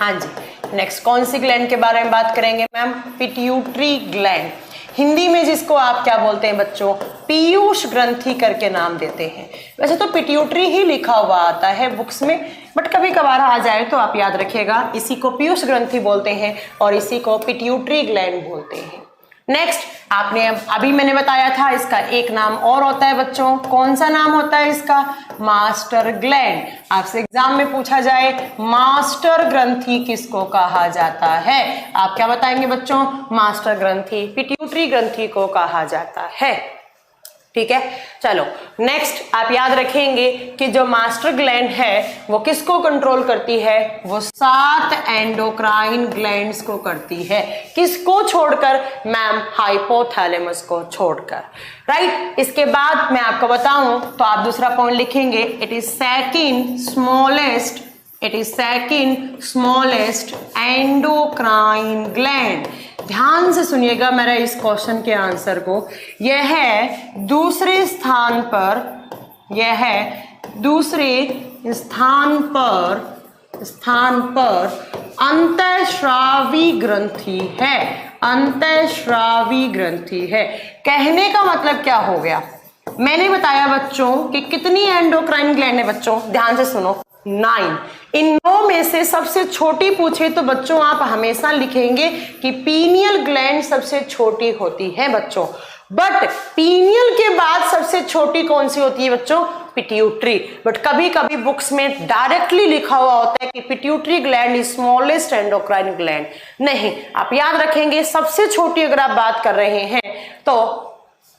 Speaker 1: हाँ जी, नेक्स्ट कौन सी ग्लैंड के बारे में बात करेंगे मैम? Pituitary gland. हिंदी में जिसको आप क्या बोलते हैं बच्चों? पीयूष ग्रंथि करके नाम देते हैं। वैसे तो पिट्यूटरी ही लिखा हुआ आता है बुक्स में, बट कभी कभार आ जाए तो आप याद रखिएगा, इसी को पीयूष ग्रंथि बोलते हैं और इसी को पिट्यूटरी ग्लैंड बोलते हैं। नेक्स्ट, आपने अभी मैंने बताया था इसका एक नाम और होता है बच्चों। कौन सा नाम होता है इसका? Master gland. आपसे एग्जाम में पूछा जाए मास्टर ग्रंथि किसको कहा जाता है, आप क्या बताएंगे बच्चों? मास्टर ग्रंथि, पिट्यूटरी ग्रंथि को कहा जाता है। ठीक है, चलो नेक्स्ट आप याद रखेंगे कि जो मास्टर ग्लैंड है वो किसको कंट्रोल करती है? वो 7 एंडोक्राइन ग्लैंड्स को करती है। किसको छोड़कर मैम? हाइपोथैलेमस को छोड़कर। राइट, इसके बाद मैं आपको बताऊं तो आप दूसरा पॉइंट लिखेंगे, it is second smallest it is second smallest endocrine gland. ध्यान से सुनिएगा मेरा इस क्वेश्चन के आंसर को। यह है दूसरे स्थान पर, यह है दूसरे स्थान पर अंतःस्रावी ग्रंथि है, अंतःस्रावी ग्रंथि है। कहने का मतलब क्या हो गया, मैंने बताया बच्चों कि कितनी एंडोक्राइन ग्लैंड है बच्चों, ध्यान से सुनो 9। इन 9 में से सबसे छोटी पूछे तो बच्चों आप हमेशा लिखेंगे कि पीनियल ग्लैंड सबसे छोटी होती है बच्चों। बट पीनियल के बाद सबसे छोटी कौन सी होती है बच्चों, पिट्यूटरी। बट कभी कभी बुक्स में डायरेक्टली लिखा हुआ होता है कि pituitary gland is smallest endocrine gland. नहीं, आप याद रखेंगे सबसे छोटी अगर आप बात कर रहे हैं तो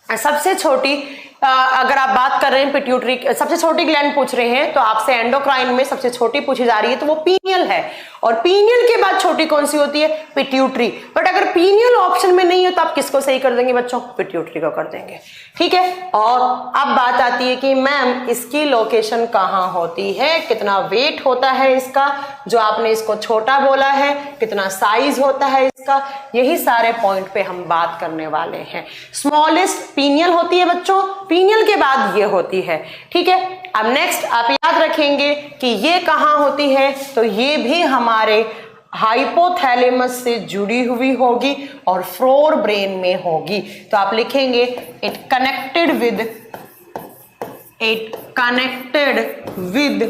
Speaker 1: सबसे छोटी अगर आप बात कर रहे हैं पिट्यूटरी, सबसे छोटी ग्लैंड पूछ रहे हैं तो आपसे एंडोक्राइन में सबसे छोटी पूछी जा रही है तो वो पीनियल है। और पीनियल के बाद छोटी कौन सी होती है, पिट्यूटरी। बट अगर पीनियल ऑप्शन में नहीं है तो आप किसको सही कर देंगे बच्चों, पिट्यूटरी को कर देंगे। ठीक है। और अब बात आती है कि मैम इसकी लोकेशन कहाँ होती है, कितना वेट होता है इसका, जो आपने इसको छोटा बोला है, कितना साइज होता है इसका, यही सारे पॉइंट पे हम बात करने वाले हैं। स्मॉलेस्ट पीनियल होती है बच्चों, पीनियल के बाद ये होती है। ठीक है। अब नेक्स्ट आप याद रखेंगे कि ये कहाँ होती है, तो ये भी हमारे हाइपोथैलेमस से जुड़ी हुई होगी और फोर ब्रेन में होगी। तो आप लिखेंगे इट कनेक्टेड विद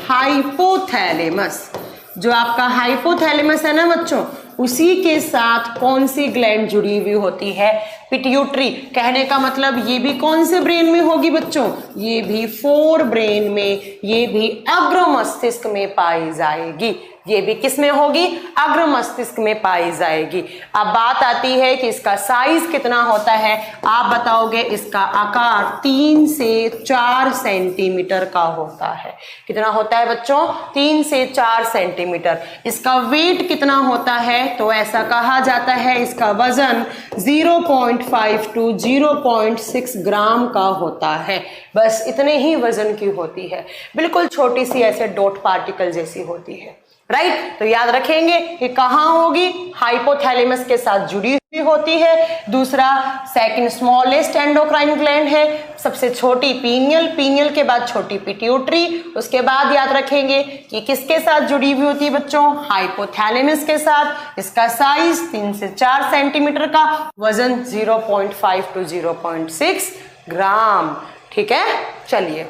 Speaker 1: हाइपोथैलेमस। जो आपका हाइपोथैलेमस है ना बच्चों, उसी के साथ कौन सी ग्लैंड जुड़ी हुई होती है, पिट्यूटरी। कहने का मतलब ये भी कौन से ब्रेन में होगी बच्चों, ये भी फोर ब्रेन में, ये भी अग्र मस्तिष्क में पाई जाएगी। ये भी किस में होगी, अग्र मस्तिष्क में पाई जाएगी। अब बात आती है कि इसका साइज कितना होता है, आप बताओगे इसका आकार 3 से 4 सेंटीमीटर का होता है। कितना होता है बच्चों, 3 से 4 सेंटीमीटर। इसका वेट कितना होता है, तो ऐसा कहा जाता है इसका वजन 0.5 to 0.6 ग्राम का होता है। बस इतने ही वजन की होती है, बिल्कुल छोटी सी ऐसे डॉट पार्टिकल जैसी होती है। राइट। तो याद रखेंगे कि कहाँ होगी, हाइपोथैलेमस के साथ जुड़ी हुई होती है। दूसरा सेकंड स्मॉलेस्ट एंडोक्राइन ग्लैंड है, सबसे छोटी पीनियल, पीनियल के बाद छोटी पिट्यूटरी। उसके बाद याद रखेंगे कि किसके साथ जुड़ी हुई होती है बच्चों, हाइपोथैलेमस के साथ। इसका साइज 3 से 4 सेंटीमीटर का, वजन 0.5 to 0.6 ग्राम। ठीक है। चलिए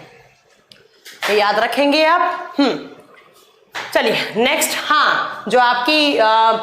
Speaker 1: तो याद रखेंगे आप। चलिए नेक्स्ट, हाँ जो आपकी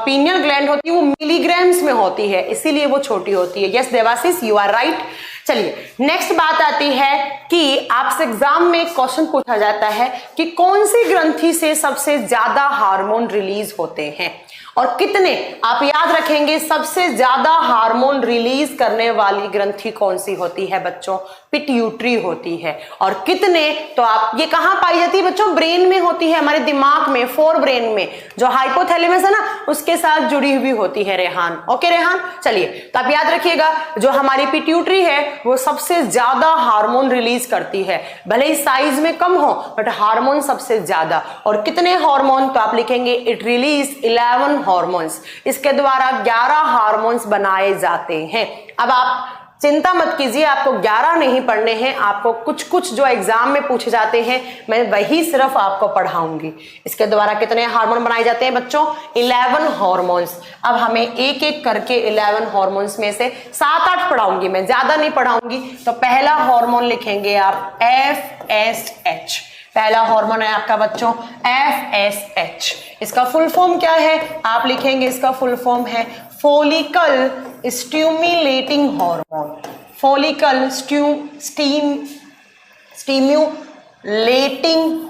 Speaker 1: पीनियल ग्लैंड होती है वो मिलीग्राम्स में होती है, इसीलिए वो छोटी होती है। Yes Debashish, you are right. चलिए नेक्स्ट बात आती है कि आपसे एग्जाम में क्वेश्चन पूछा जाता है कि कौन सी ग्रंथि से सबसे ज्यादा हार्मोन रिलीज होते हैं और कितने। आप याद रखेंगे सबसे ज्यादा हार्मोन रिलीज करने वाली ग्रंथि कौन सी होती है बच्चों, पिट्यूटरी होती है। और कितने, तो आप ये कहां पाई जाती है बच्चों, ब्रेन में होती है, हमारे दिमाग में, फोर ब्रेन में, जो हाइपोथैलेमस है ना उसके साथ जुड़ी हुई होती है। रेहान, ओके रेहान। चलिए तो आप याद रखिएगा जो हमारी पिट्यूटरी है वो सबसे ज्यादा हार्मोन रिलीज करती है, भले ही साइज में कम हो बट हार्मोन सबसे ज्यादा। और कितने हार्मोन, तो आप लिखेंगे इट रिलीज 11 हार्मोन्स। इसके द्वारा 11 हार्मोन्स बनाए जाते हैं। अब आप चिंता मत कीजिए, आपको 11 नहीं पढ़ने हैं, आपको कुछ कुछ जो एग्जाम में पूछे जाते हैं मैं वही सिर्फ आपको पढ़ाऊंगी। इसके द्वारा कितने हार्मोन बनाए जाते हैं बच्चों, 11 हार्मोन्स। अब हमें एक एक करके 11 हार्मोन्स में से 7-8 पढ़ाऊंगी, मैं ज्यादा नहीं पढ़ाऊंगी। तो पहला हार्मोन लिखेंगे आप FSH। पहला हार्मोन है आपका बच्चों FSH। इसका फुल फॉर्म क्या है, आप लिखेंगे इसका फुल फॉर्म है follicle stimulating hormone. Follicle stimulating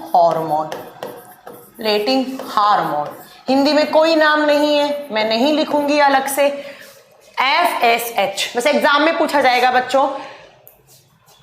Speaker 1: hormone, letting hormone. Hindi में कोई नाम नहीं है, मैं नहीं लिखूंगी अलग से। FSH बस एग्जाम में पूछा जाएगा बच्चों,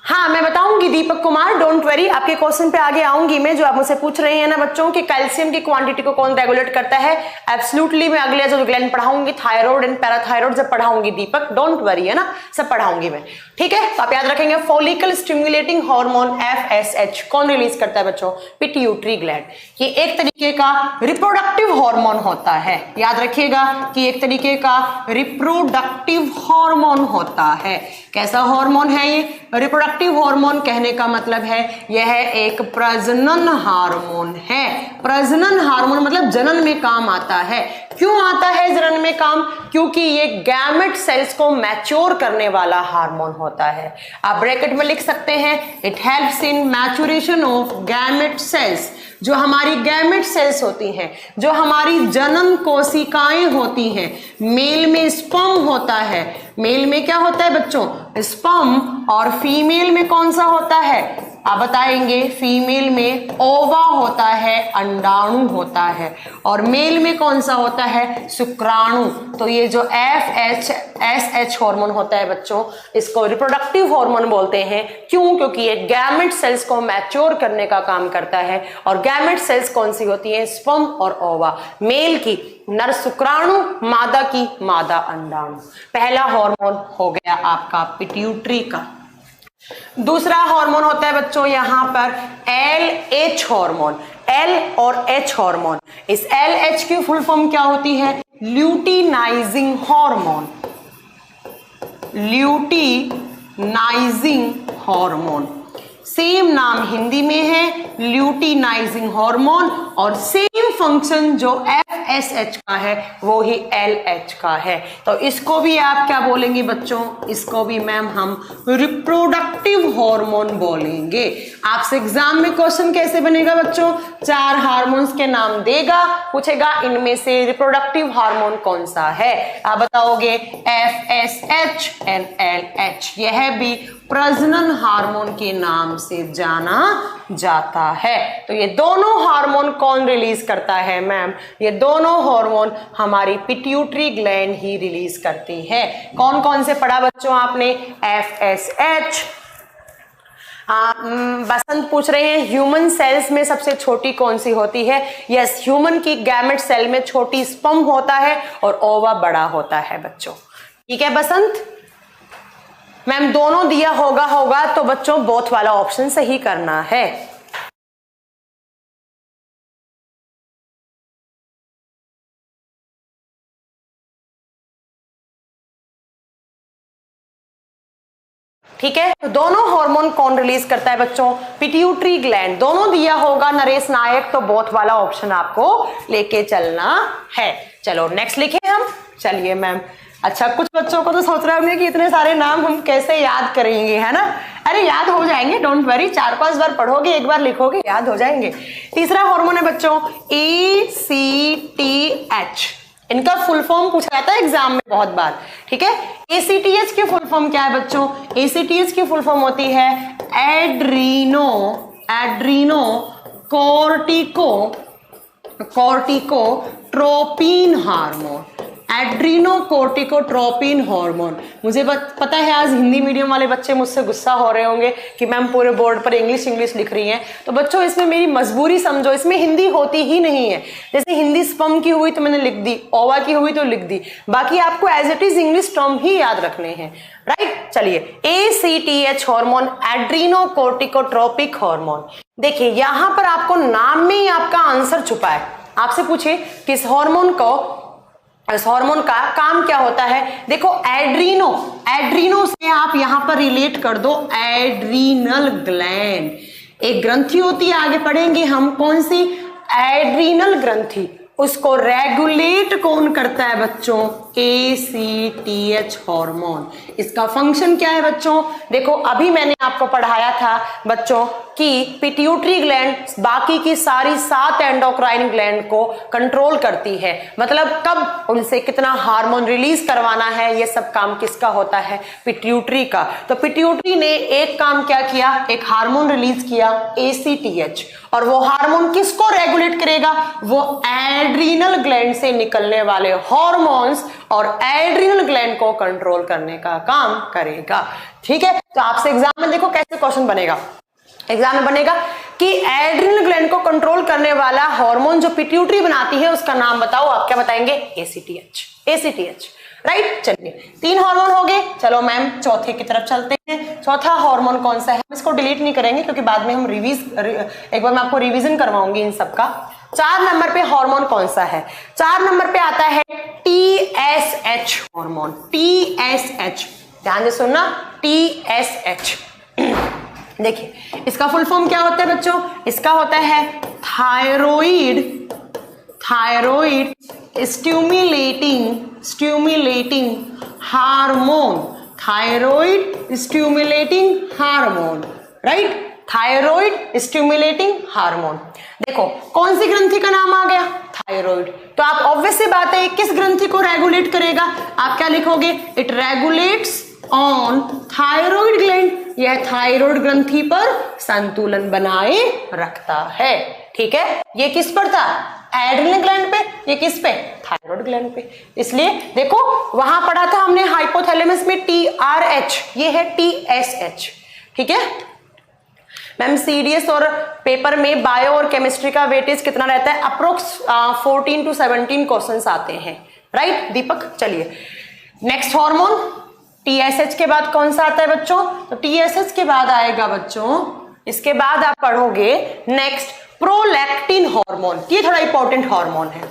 Speaker 1: हाँ मैं बताऊंगी दीपक कुमार, डोंट वरी, आपके क्वेश्चन पे आगे आऊंगी मैं, जो आप मुझसे पूछ रहे हैं ना बच्चों कि कैल्शियम की क्वांटिटी को कौन रेगुलेट करता है। एब्सोल्युटली मैं अगले जो ग्लैंड पढ़ाऊंगी, थायराइड एंड पैराथायराइड जब पढ़ाऊंगी दीपक, डोंट वरी, है ना, सब पढ़ाऊंगी मैं, ठीक है। तो आप याद रखेंगे फॉलिकल स्टिमुलेटिंग हार्मोन FSH कौन रिलीज करता है बच्चों, पिट्यूटरी ग्लैंड। ये एक तरीके का रिप्रोडक्टिव हार्मोन होता है, याद रखिएगा कि एक तरीके का रिप्रोडक्टिव हार्मोन होता है। कैसा हार्मोन है ये, रिप्रोडक्टिव हार्मोन, कहने का मतलब है यह एक प्रजनन हार्मोन है। प्रजनन हार्मोन मतलब जनन में काम आता है। क्यों आता है जनन में काम, क्योंकि ये गैमेट सेल्स को मैच्योर करने वाला हार्मोन होता है। आप ब्रैकेट में लिख सकते हैं, it helps in maturation of gamete cells. जो हमारी गैमेट सेल्स होती हैं, जो हमारी जनन कोशिकाएं होती हैं, मेल में स्पर्म होता है, मेल में क्या होता है बच्चों, स्पर्म, और फीमेल में कौन सा होता है आप बताएंगे, फीमेल में ओवा होता है, अंडाणु होता है, और मेल में कौन सा होता है, शुक्राणु। तो ये जो FSH हार्मोन होता है बच्चों, इसको रिप्रोडक्टिव हार्मोन बोलते हैं। क्यों, क्योंकि ये गैमेट सेल्स को मैच्योर करने का काम करता है। और गैमेट सेल्स कौन सी होती है, स्पर्म और ओवा, मेल की नर शुक्राणु, मादा की मादा अंडाणु। पहला हार्मोन हो गया आपका पिट्यूटरी का। दूसरा हार्मोन होता है बच्चों यहां पर LH हार्मोन, L और H हार्मोन। इस LH की फुल फॉर्म क्या होती है, luteinizing hormone, luteinizing hormone. Same नाम हिंदी में है ल्यूटिनाइजिंग हार्मोन, और सेम फंक्शन जो FSH का है वो ही LH का है। तो इसको भी आप क्या बोलेंगे बच्चों, इसको भी मैम हम रिप्रोडक्टिव हार्मोन बोलेंगे। आपसे एग्जाम में क्वेश्चन कैसे बनेगा बच्चों, 4 हार्मोन्स के नाम देगा, पूछेगा इनमें से रिप्रोडक्टिव हार्मोन कौन सा है, आप बताओगे FSH एंड LH। यह भी प्रजनन हार्मोन के नाम से जाना जाता है। तो ये दोनों हार्मोन कौन रिलीज करता है मैम, ये दोनों हार्मोन हमारी पिट्यूटरी ग्लैंड ही रिलीज करती है। कौन कौन से पढ़ा बच्चों आपने, FSH। बसंत पूछ रहे हैं ह्यूमन सेल्स में सबसे छोटी कौन सी होती है। यस, ह्यूमन की गैमेट सेल में छोटी स्पर्म होता है और ओवा बड़ा होता है बच्चों, ठीक है बसंत। मैम दोनों दिया होगा तो बच्चों बोथ वाला ऑप्शन सही करना है। ठीक है, तो दोनों हार्मोन कौन रिलीज करता है बच्चों, पिट्यूटरी ग्लैंड। दोनों दिया होगा नरेश नायक, तो बोथ वाला ऑप्शन आपको लेके चलना है। चलो नेक्स्ट लिखे हम, चलिए मैम। अच्छा, कुछ बच्चों को तो सोच रहे होंगे कि इतने सारे नाम हम कैसे याद करेंगे, है ना। अरे याद हो जाएंगे, डोंट वरी, 4-5 बार पढ़ोगे, एक बार लिखोगे, याद हो जाएंगे। तीसरा हार्मोन है बच्चों ACTH। इनका फुल फॉर्म पूछा जाता है एग्जाम में बहुत बार, ठीक है। ACTH की फुल फॉर्म क्या है बच्चों, ACTH की फुल फॉर्म होती है एड्रीनो कोर्टिकोट्रोपिन हार्मोन, एड्रीनोकोर्टिकोट्रोपिन हार्मोन। मुझे पता है आज हिंदी मीडियम वाले बच्चे मुझसे गुस्सा हो रहे होंगे कि मैम पूरे बोर्ड पर इंग्लिश लिख रही हैं। तो बच्चों इसमें मेरी मजबूरी समझो, इसमें हिंदी होती ही नहीं है। जैसे हिंदी स्पर्म की हुई तो मैंने लिख दी, ओवा की हुई तो लिख दी, बाकी आपको as it is English term ही याद रखने हैं, राइट। चलिए, ACTH हार्मोन, एड्रीनोकोर्टिकोट्रोपिक हार्मोन। देखिए यहां पर आपको नाम में ही आपका आंसर छुपा है। आपसे पूछे किस हार्मोन को, इस हार्मोन का काम क्या होता है, देखो एड्रीनो से आप यहां पर रिलेट कर दो एड्रीनल ग्लैंड। एक ग्रंथि होती है, आगे पढ़ेंगे हम कौन सी, एड्रीनल ग्रंथि। उसको रेगुलेट कौन करता है बच्चों, ACTH हार्मोन। इसका फंक्शन क्या है बच्चों, देखो अभी मैंने आपको पढ़ाया था बच्चों कि पिट्यूटरी ग्लैंड बाकी की सारी 7 एंडोक्राइन ग्लैंड को कंट्रोल करती है। मतलब कब उनसे कितना हार्मोन रिलीज करवाना है, ये सब काम किसका होता है, पिट्यूटरी का। तो पिट्यूटरी ने एक काम क्या किया, एक हार्मोन रिलीज किया ACTH, और वो हार्मोन किसको रेगुलेट करेगा, वो एड्रीनल ग्लैंड से निकलने वाले हार्मोन्स और एड्रिनल ग्लैंड को कंट्रोल करने का काम करेगा। ठीक है, तो आपसे एग्जाम में देखो कैसे क्वेश्चन बनेगा। एग्जाम में बनेगा कि एड्रिनल ग्लैंड को कंट्रोल करने वाला हार्मोन जो पिट्यूटरी बनाती है उसका नाम बताओ। आप क्या बताएंगे? एसीटीएच। ACTH, right. चलिए 3 हार्मोन हो गए। चलो मैम चौथे की तरफ चलते हैं। चौथा हार्मोन कौन सा है? हम इसको डिलीट नहीं करेंगे क्योंकि बाद में हम एक बार मैं आपको रिवीजन करवाऊंगी इन सबका। 4 नंबर पे हार्मोन कौन सा है? 4 नंबर पे आता है टीएसएच हार्मोन। टीएसएच, ध्यान से सुनना, टीएसएच। देखिए इसका फुल फॉर्म क्या होता है बच्चों? इसका होता है thyroid stimulating hormone. Thyroid stimulating hormone, right. Thyroid stimulating hormone. देखो कौन सी ग्रंथि का नाम आ गया? थायराइड। तो आप ऑब्वियस सी बात है किस ग्रंथि को रेगुलेट करेगा? आप क्या लिखोगे? It regulates on thyroid gland. यह थायराइड ग्रंथि पर संतुलन बनाए रखता है। ठीक है, ये किस पर था? एड्रिनल ग्लैंड पे। ये किस पे? थायराइड ग्लैंड पे। इसलिए देखो वहां पढ़ा था हमने हाइपोथैलेमस में TRH, ये है TSH। ठीक है मैम, सीडीएस और पेपर में बायो और केमिस्ट्री का वेटेज कितना रहता है? अप्रोक्स 14 to 17 क्वेश्चंस आते हैं, राइट दीपक। चलिए नेक्स्ट हार्मोन टीएसएच के बाद कौन सा आता है बच्चों? तो टीएसएच के बाद आएगा बच्चों, इसके बाद आप पढ़ोगे नेक्स्ट प्रोलैक्टिन हार्मोन। ये थोड़ा इंपॉर्टेंट हार्मोन है।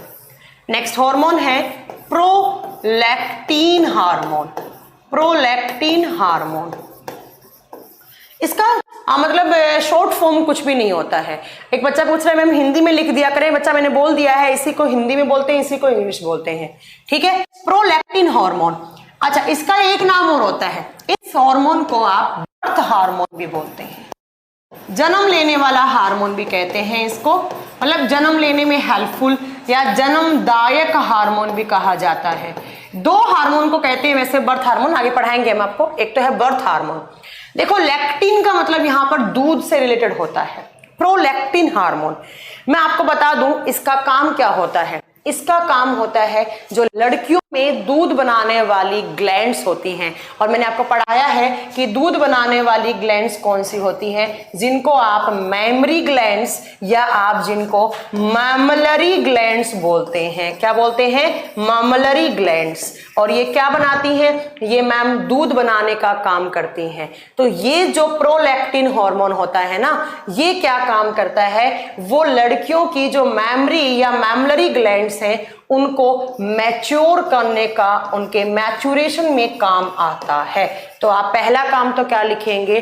Speaker 1: नेक्स्ट हार्मोन है प्रोलैक्टिन हार्मोन। प्रोलैक्टिन हार्मोन, इसका मतलब शॉर्ट फॉर्म कुछ भी नहीं होता है। एक बच्चा पूछ रहा है मैम हिंदी में लिख दिया करें। बच्चा मैंने बोल दिया है, इसी को हिंदी में बोलते हैं, इसी को इंग्लिश बोलते हैं। ठीक है, प्रोलैक्टिन हार्मोन। अच्छा, इसका एक नाम और होता है, इस हार्मोन को आप बर्थ हार्मोन भी बोलते हैं, जन्म लेने वाला हार्मोन भी कहते हैं इसको। मतलब जन्म लेने में हेल्पफुल या जन्मदायक हार्मोन भी कहा जाता है। 2 हार्मोन को कहते हैं वैसे बर्थ हार्मोन, आगे पढ़ाएंगे हम आपको। एक तो है बर्थ हार्मोन। देखो लैक्टिन का मतलब यहां पर दूध से रिलेटेड होता है, प्रोलैक्टिन हार्मोन। मैं आपको बता दूं इसका काम क्या होता है। इसका काम होता है जो लड़कियों में दूध बनाने वाली ग्लैंड्स होती हैं, और मैंने आपको पढ़ाया है कि दूध बनाने वाली ग्लैंड्स कौन सी होती हैं, जिनको आप मैमरी ग्लैंड्स या आप जिनको मैमलरी ग्लैंड्स बोलते हैं। क्या बोलते हैं? मैमलरी ग्लैंड्स। और ये क्या बनाती हैं? ये मैम दूध बनाने का काम करती हैं। तो ये जो प्रोलैक्टिन हार्मोन होता है ना, ये क्या काम करता है? वो लड़कियों की जो मैमरी या मैमलरी ग्लैंड्स हैं उनको मैच्योर करने का, उनके मैच्योरेशन में काम आता है। तो आप पहला काम तो क्या लिखेंगे?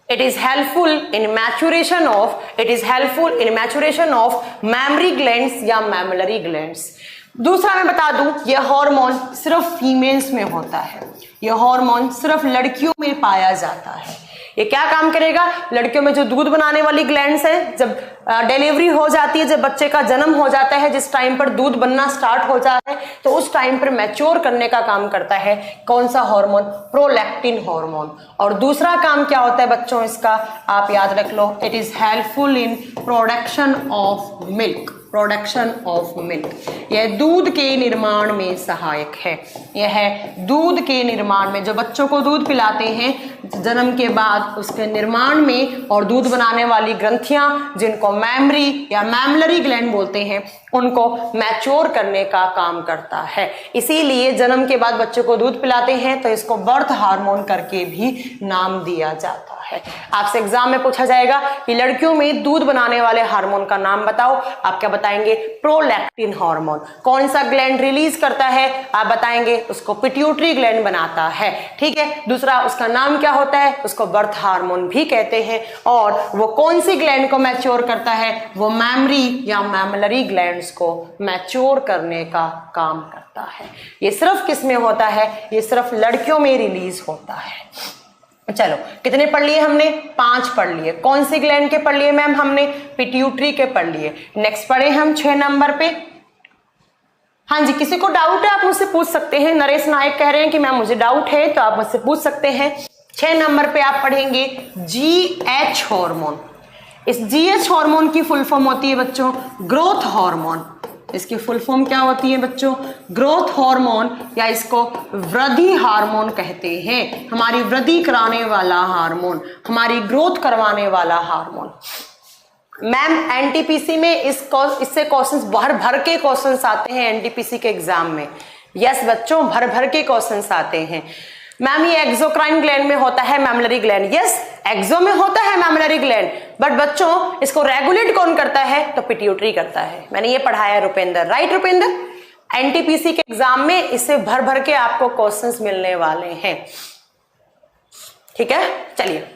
Speaker 1: it is helpful in maturation of mammary glands या mammillary glands। दूसरा मैं बता दूं, यह हार्मोन सिर्फ फीमेल्स में होता है, यह हार्मोन सिर्फ लड़कियों में पाया जाता है। ये क्या काम करेगा? लड़कियों में जो दूध बनाने वाली ग्लैंड्स हैं, जब डिलीवरी हो जाती है, जब बच्चे का जन्म हो जाता है, जिस टाइम पर दूध बनना स्टार्ट हो जाता है, तो उस टाइम पर मैच्योर करने का काम करता है कौन सा हार्मोन? Prolactin hormone. और दूसरा काम क्या होता है बच्चों इसका? आप याद रख लो, it is helpful in production of milk. यह दूध के निर्माण में सहायक है। यह दूध के निर्माण में, जो बच्चों को दूध पिलाते हैं जन्म के बाद, उसके निर्माण में, और दूध बनाने वाली ग्रंथियां जिनको मैमरी या मैमलरी ग्लैंड बोलते हैं, उनको मैच्योर करने का काम करता है। इसीलिए जन्म के बाद बच्चों को दूध पिलाते हैं तो इसको बर्थ हार्मोन करके भी नाम दिया जाता है। आपसे एग्जाम में पूछा जाएगा कि लड़कियों में दूध बनाने वाले हार्मोन का नाम बताओ। आप क्या बताएंगे? Prolactin hormone. कौन सा ग्लैंड रिलीज करता है? आप बताएंगे उसको पिट्यूटरी ग्लैंड बनाता है। ठीक है, दूसरा उसका नाम क्या होता है? उसको बर्थ हार्मोन भी कहते हैं। और वो कौन सी ग्लैंड को मैच्योर करता है? वो मैमरी या मैमलरी ग्लैंड्स को मैच्योर करने का काम करता है। ये सिर्फ किस में होता है? ये सिर्फ लड़कियों में रिलीज होता है। चलो कितने पढ़ लिए हमने? 5 पढ़ लिए। कौन सी ग्लैंड के पढ़ लिए मैम? हमने पिट्यूटरी के पढ़ लिए। नेक्स्ट पढ़े हम 6 नंबर पे। हाँ जी, किसी को डाउट है आप मुझसे पूछ सकते हैं। नरेश नायक कह रहे हैं कि मैम मुझे डाउट है, तो आप मुझसे पूछ सकते हैं। 6 नंबर पे आप पढ़ेंगे GH हार्मोन। इस GH हार्मोन की फुल फॉर्म होती है बच्चों ग्रोथ हार्मोन। इसकी फुल फॉर्म क्या होती है बच्चों? ग्रोथ हार्मोन, या इसको वृद्धि हार्मोन कहते हैं। हमारी वृद्धि कराने वाला हार्मोन, हमारी ग्रोथ करवाने वाला हार्मोन। मैम एनटीपीसी में इससे क्वेश्चंस भर भर के क्वेश्चंस आते हैं एनटीपीसी के एग्जाम में। यस बच्चों, भर भर के क्वेश्चंस आते हैं। मैम ये एक्सोक्राइन ग्लैंड में होता है मैमलरी ग्लैंड। यस, एक्सो में होता है मैमलरी ग्लैंड, बट बच्चों इसको रेगुलेट कौन करता है? तो पिट्यूटरी करता है। मैंने ये पढ़ाया रुपेंद्र, राइट रुपेंद्र? एनटीपीसी के एग्जाम में इससे भर भर के आपको क्वेश्चंस मिलने वाले हैं। ठीक है, चलिए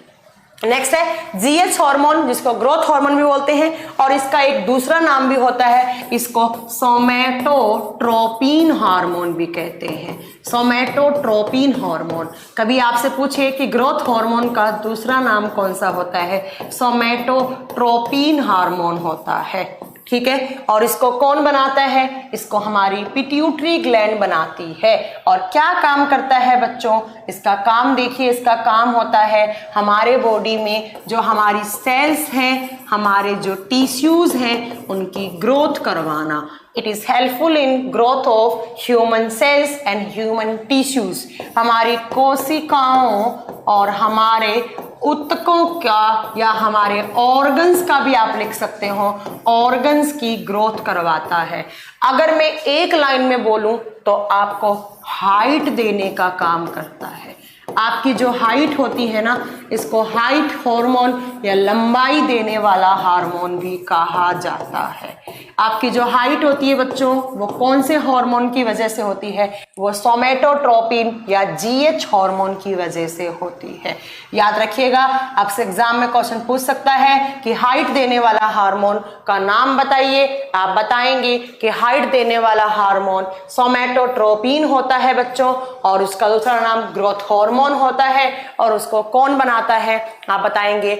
Speaker 1: नेक्स्ट है जीएच हार्मोन, जिसको ग्रोथ हार्मोन भी बोलते हैं, और इसका एक दूसरा नाम भी होता है, इसको सोमैटोट्रोपिन हार्मोन भी कहते हैं। सोमैटोट्रोपिन हार्मोन। कभी आपसे पूछे कि ग्रोथ हार्मोन का दूसरा नाम कौन सा होता है? सोमैटोट्रोपिन हार्मोन होता है। ठीक है, और इसको कौन बनाता है? इसको हमारी पिट्यूटरी ग्लैंड बनाती है। और क्या काम करता है बच्चों? इसका काम देखिए, इसका काम होता है हमारे बॉडी में जो हमारी सेल्स हैं, हमारे जो टिश्यूज हैं, उनकी ग्रोथ करवाना। It is helpful in growth of human cells and human tissues. हमारी कोशिकाओं और हमारे ऊतकों का या हमारे ऑर्गन्स का भी आप लिख सकते हो, ऑर्गन्स की ग्रोथ करवाता है। अगर मैं एक लाइन में बोलूं तो आपको हाइट देने का काम करता है। आपकी जो हाइट होती है ना, इसको हाइट हार्मोन या लंबाई देने वाला हार्मोन भी कहा जाता है। आपकी जो हाइट होती है बच्चों, वो कौन से हार्मोन की वजह से होती है? वो सोमैटोट्रोपिन या जीएच हार्मोन की वजह से होती है। याद रखिएगा, आपसे एग्जाम में क्वेश्चन पूछ सकता है कि हाइट देने वाला हार्मोन का नाम बताइए। आप बताएंगे कि हाइट देने वाला हार्मोन सोमैटोट्रोपिन होता है बच्चों, और उसका दूसरा नाम ग्रोथ हार्मोन होता है। और उसको कौन बनाता है? आप बताएंगे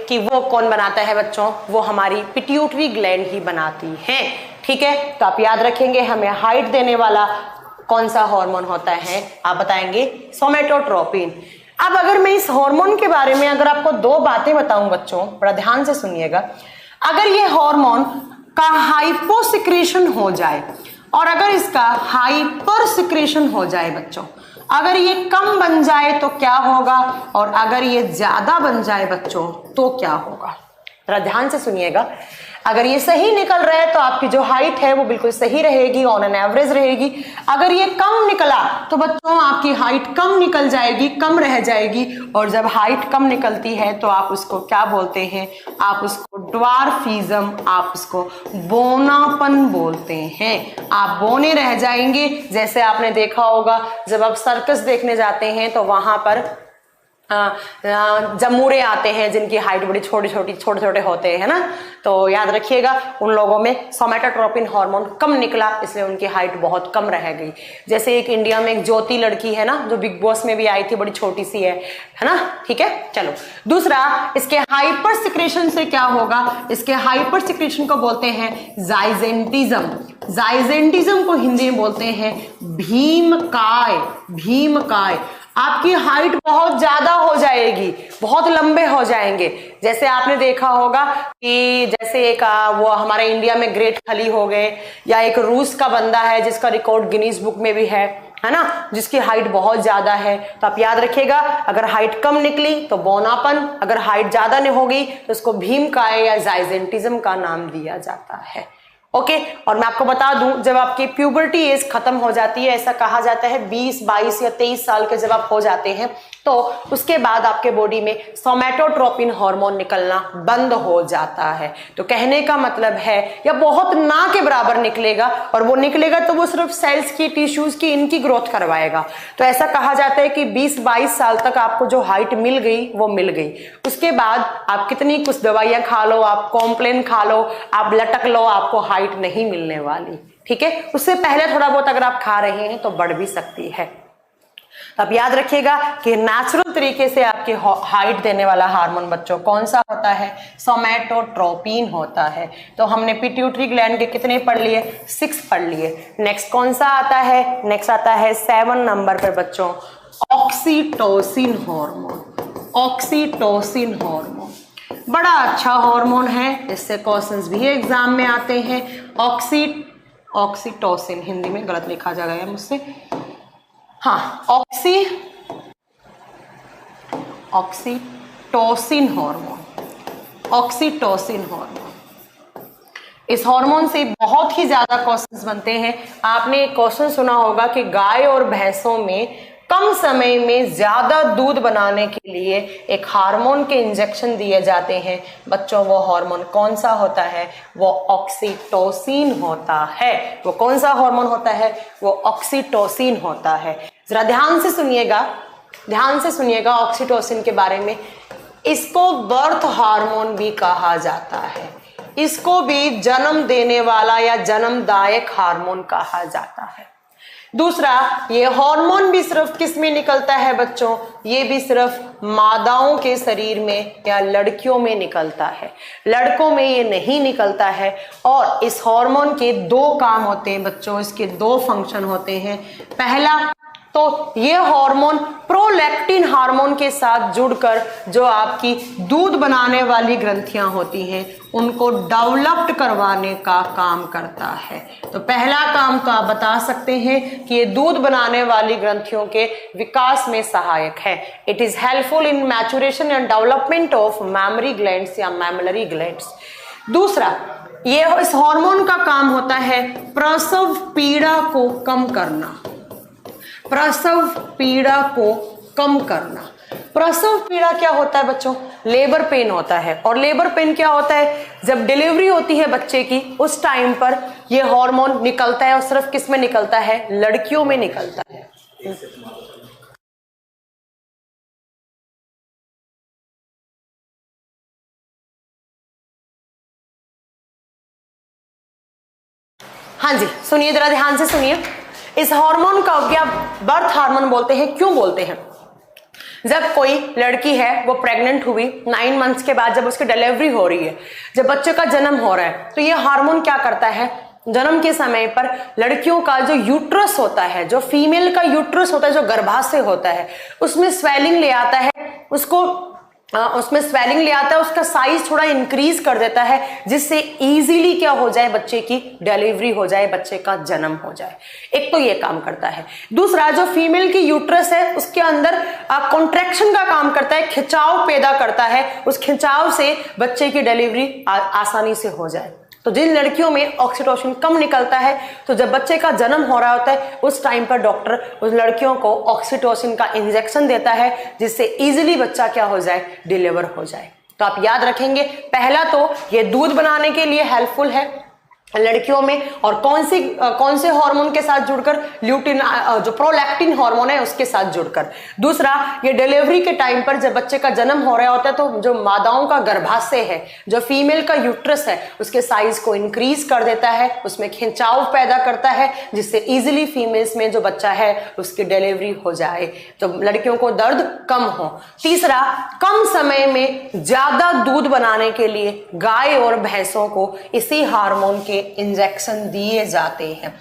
Speaker 1: कि वो कौन बनाता है बच्चों? वो हमारी पिट्यूटरी ग्लैंड ही बनाती है। ठीक है, तो आप याद रखेंगे हमें हाइट देने वाला कौन सा हार्मोन होता है? आप बताएंगे सोमैटोट्रोपिन। अब अगर मैं इस हार्मोन के बारे में अगर आपको दो बातें बताऊं बच्चों, बड़ा ध्यान से सुनिएगा। अगर ये हार्मोन का हाइपोसिक्रेशन हो जाए और अगर इसका हाइपर सिक्रेशन हो जाए बच्चों, अगर ये कम बन जाए तो क्या होगा, और अगर ये ज्यादा बन जाए बच्चों तो क्या होगा? जरा ध्यान से सुनिएगा। अगर ये सही निकल रहा है तो आपकी जो हाइट है वो बिल्कुल सही रहेगी, ऑन एन एवरेज रहेगी। अगर ये कम निकला तो बच्चों आपकी हाइट कम निकल जाएगी, कम रह जाएगी। और जब हाइट कम निकलती है तो आप उसको क्या बोलते हैं? आप उसको ड्वार्फिज्म, आप उसको बोनापन बोलते हैं। आप बोने रह जाएंगे। जैसे आपने देखा होगा जब आप सर्कस देखने जाते हैं तो वहां पर जमूरे आते हैं जिनकी हाइट बड़ी छोटे छोटे होते हैं ना, तो याद रखिएगा उन लोगों में सोमैटोट्रोपिन हार्मोन कम निकला, इसलिए उनकी हाइट बहुत कम रह गई। जैसे एक इंडिया में एक ज्योति लड़की है ना, जो बिग बॉस में भी आई थी, बड़ी छोटी सी है ना। ठीक है, चलो दूसरा, इसके हाइपर सिक्रेशन से क्या होगा? इसके हाइपर सिक्रेशन को बोलते हैं जाइजेंटिज्म। जाइजेंटिज्म को हिंदी में बोलते हैं भीमकाय। भीमकाय। आपकी हाइट बहुत ज्यादा हो जाएगी, बहुत लंबे हो जाएंगे। जैसे आपने देखा होगा कि जैसे एक वो हमारे इंडिया में ग्रेट खली हो गए, या एक रूस का बंदा है जिसका रिकॉर्ड गिनीज बुक में भी है ना, जिसकी हाइट बहुत ज्यादा है। तो आप याद रखिएगा, अगर हाइट कम निकली तो बोनापन, अगर हाइट ज्यादा नहीं होगी तो उसको भीमकाय या जाइजेंटिज्म का नाम दिया जाता है। ओके, और मैं आपको बता दूं, जब आपकी प्यूबर्टी एज खत्म हो जाती है, ऐसा कहा जाता है 20, 22 या 23 साल के जब आप हो जाते हैं, तो उसके बाद आपके बॉडी में सोमैटोट्रोपिन हार्मोन निकलना बंद हो जाता है। तो कहने का मतलब है, या बहुत ना के बराबर निकलेगा, और वो निकलेगा तो वो सिर्फ सेल्स की, टिश्यूज की, इनकी ग्रोथ करवाएगा। तो ऐसा कहा जाता है कि 20-22 साल तक आपको जो हाइट मिल गई वो मिल गई। उसके बाद आप कितनी कुछ दवाइयां खा लो, आप कॉम्प्लेन खा लो, आप लटक लो, आपको हाइट नहीं मिलने वाली। ठीक है, उससे पहले थोड़ा बहुत अगर आप खा रहे हैं तो बढ़ भी सकती है। अब याद रखिएगा कि नेचुरल तरीके से आपके हाइट देने वाला हार्मोन बच्चों कौन सा होता है? सोमैटोट्रोपिन होता है। तो हमने पिट्यूटरी ग्लैंड के कितने पढ़ लिए? 6 पढ़ लिए। नेक्स्ट कौन सा आता है? नेक्स्ट आता है 7 नंबर पर बच्चों, ऑक्सीटोसिन हार्मोन। Oxytocin hormone. बड़ा अच्छा हार्मोन है, इससे क्वेश्चंस भी एग्जाम में आते हैं। ऑक्सीटोसिन, हिंदी में गलत लिखा जा गया है मुझसे, हाँ ऑक्सीटोसिन हार्मोन। इस हार्मोन से बहुत ही ज्यादा क्वेश्चंस बनते हैं। आपने एक क्वेश्चन सुना होगा कि गाय और भैंसों में कम समय में ज्यादा दूध बनाने के लिए एक हार्मोन के इंजेक्शन दिए जाते हैं। बच्चों वो हार्मोन कौन सा होता है? वो ऑक्सीटोसिन होता है। वो कौन सा हार्मोन होता है? वो ऑक्सीटोसिन होता है। जरा ध्यान से सुनिएगा ऑक्सीटोसिन के बारे में। इसको बर्थ हार्मोन भी कहा जाता है, इसको भी जन्म देने वाला या जन्मदायक हार्मोन कहा जाता है। दूसरा, ये हार्मोन भी सिर्फ किस में निकलता है बच्चों? ये भी सिर्फ मादाओं के शरीर में या लड़कियों में निकलता है, लड़कों में ये नहीं निकलता है। और इस हार्मोन के दो काम होते हैं बच्चों, इसके दो फंक्शन होते हैं। पहला तो ये हार्मोन प्रोलैक्टिन हार्मोन के साथ जुड़कर जो आपकी दूध बनाने वाली ग्रंथियां होती हैं उनको डेवलप्ड करवाने का काम करता है। तो पहला काम तो आप बता सकते हैं कि ये दूध बनाने वाली ग्रंथियों के विकास में सहायक है। It is helpful in maturation and development of memory glands या मैमलरी ग्लैंड्स। दूसरा, ये इस हार्मोन का काम होता है प्रसव पीड़ा को कम करना। प्रसव पीड़ा को कम करना। प्रसव पीड़ा क्या होता है बच्चों? लेबर पेन होता है। और लेबर पेन क्या होता है? जब डिलीवरी होती है बच्चे की, उस टाइम पर यह हार्मोन निकलता है और सिर्फ किस में निकलता है? लड़कियों में निकलता है। हाँ जी, सुनिए जरा ध्यान से सुनिए। इस हार्मोन का क्या बर्थ हार्मोन बोलते हैं? क्यों बोलते हैं? जब कोई लड़की है वो प्रेग्नेंट हुई, 9 मंथ्स के बाद जब उसकी डिलीवरी हो रही है, जब बच्चे का जन्म हो रहा है, तो ये हार्मोन क्या करता है? जन्म के समय पर लड़कियों का जो यूट्रस होता है, जो फीमेल का यूट्रस होता है, जो गर्भाशय होता है, उसमें स्वेलिंग ले आता है, उसका साइज थोड़ा इंक्रीज कर देता है, जिससे इजीली क्या हो जाए? बच्चे की डिलीवरी हो जाए, बच्चे का जन्म हो जाए। एक तो ये काम करता है। दूसरा, जो फीमेल की यूट्रस है उसके अंदर कॉन्ट्रैक्शन का काम करता है, खिंचाव पैदा करता है। उस खिंचाव से बच्चे की डिलीवरी आसानी से हो जाए। तो जिन लड़कियों में ऑक्सीटोसिन कम निकलता है, तो जब बच्चे का जन्म हो रहा होता है उस टाइम पर डॉक्टर उस लड़कियों को ऑक्सीटोसिन का इंजेक्शन देता है, जिससे इजीली बच्चा क्या हो जाए? डिलीवर हो जाए। तो आप याद रखेंगे, पहला तो ये दूध बनाने के लिए हेल्पफुल है लड़कियों में। और कौन से हार्मोन के साथ जुड़कर? ल्यूटिन, जो प्रोलैक्टिन हार्मोन है उसके साथ जुड़कर। दूसरा, ये डिलीवरी के टाइम पर जब बच्चे का जन्म हो रहा होता है तो जो मादाओं का गर्भाशय है, जो फीमेल का यूट्रस है, उसके साइज को इंक्रीज कर देता है, उसमें खिंचाव पैदा करता है, जिससे इजीली फीमेल्स में जो बच्चा है उसकी डिलीवरी हो जाए, तो लड़कियों को दर्द कम हो। तीसरा, कम समय में ज्यादा दूध बनाने के लिए गाय और भैंसों को इसी हार्मोन के इंजेक्शन दिए जाते हैं।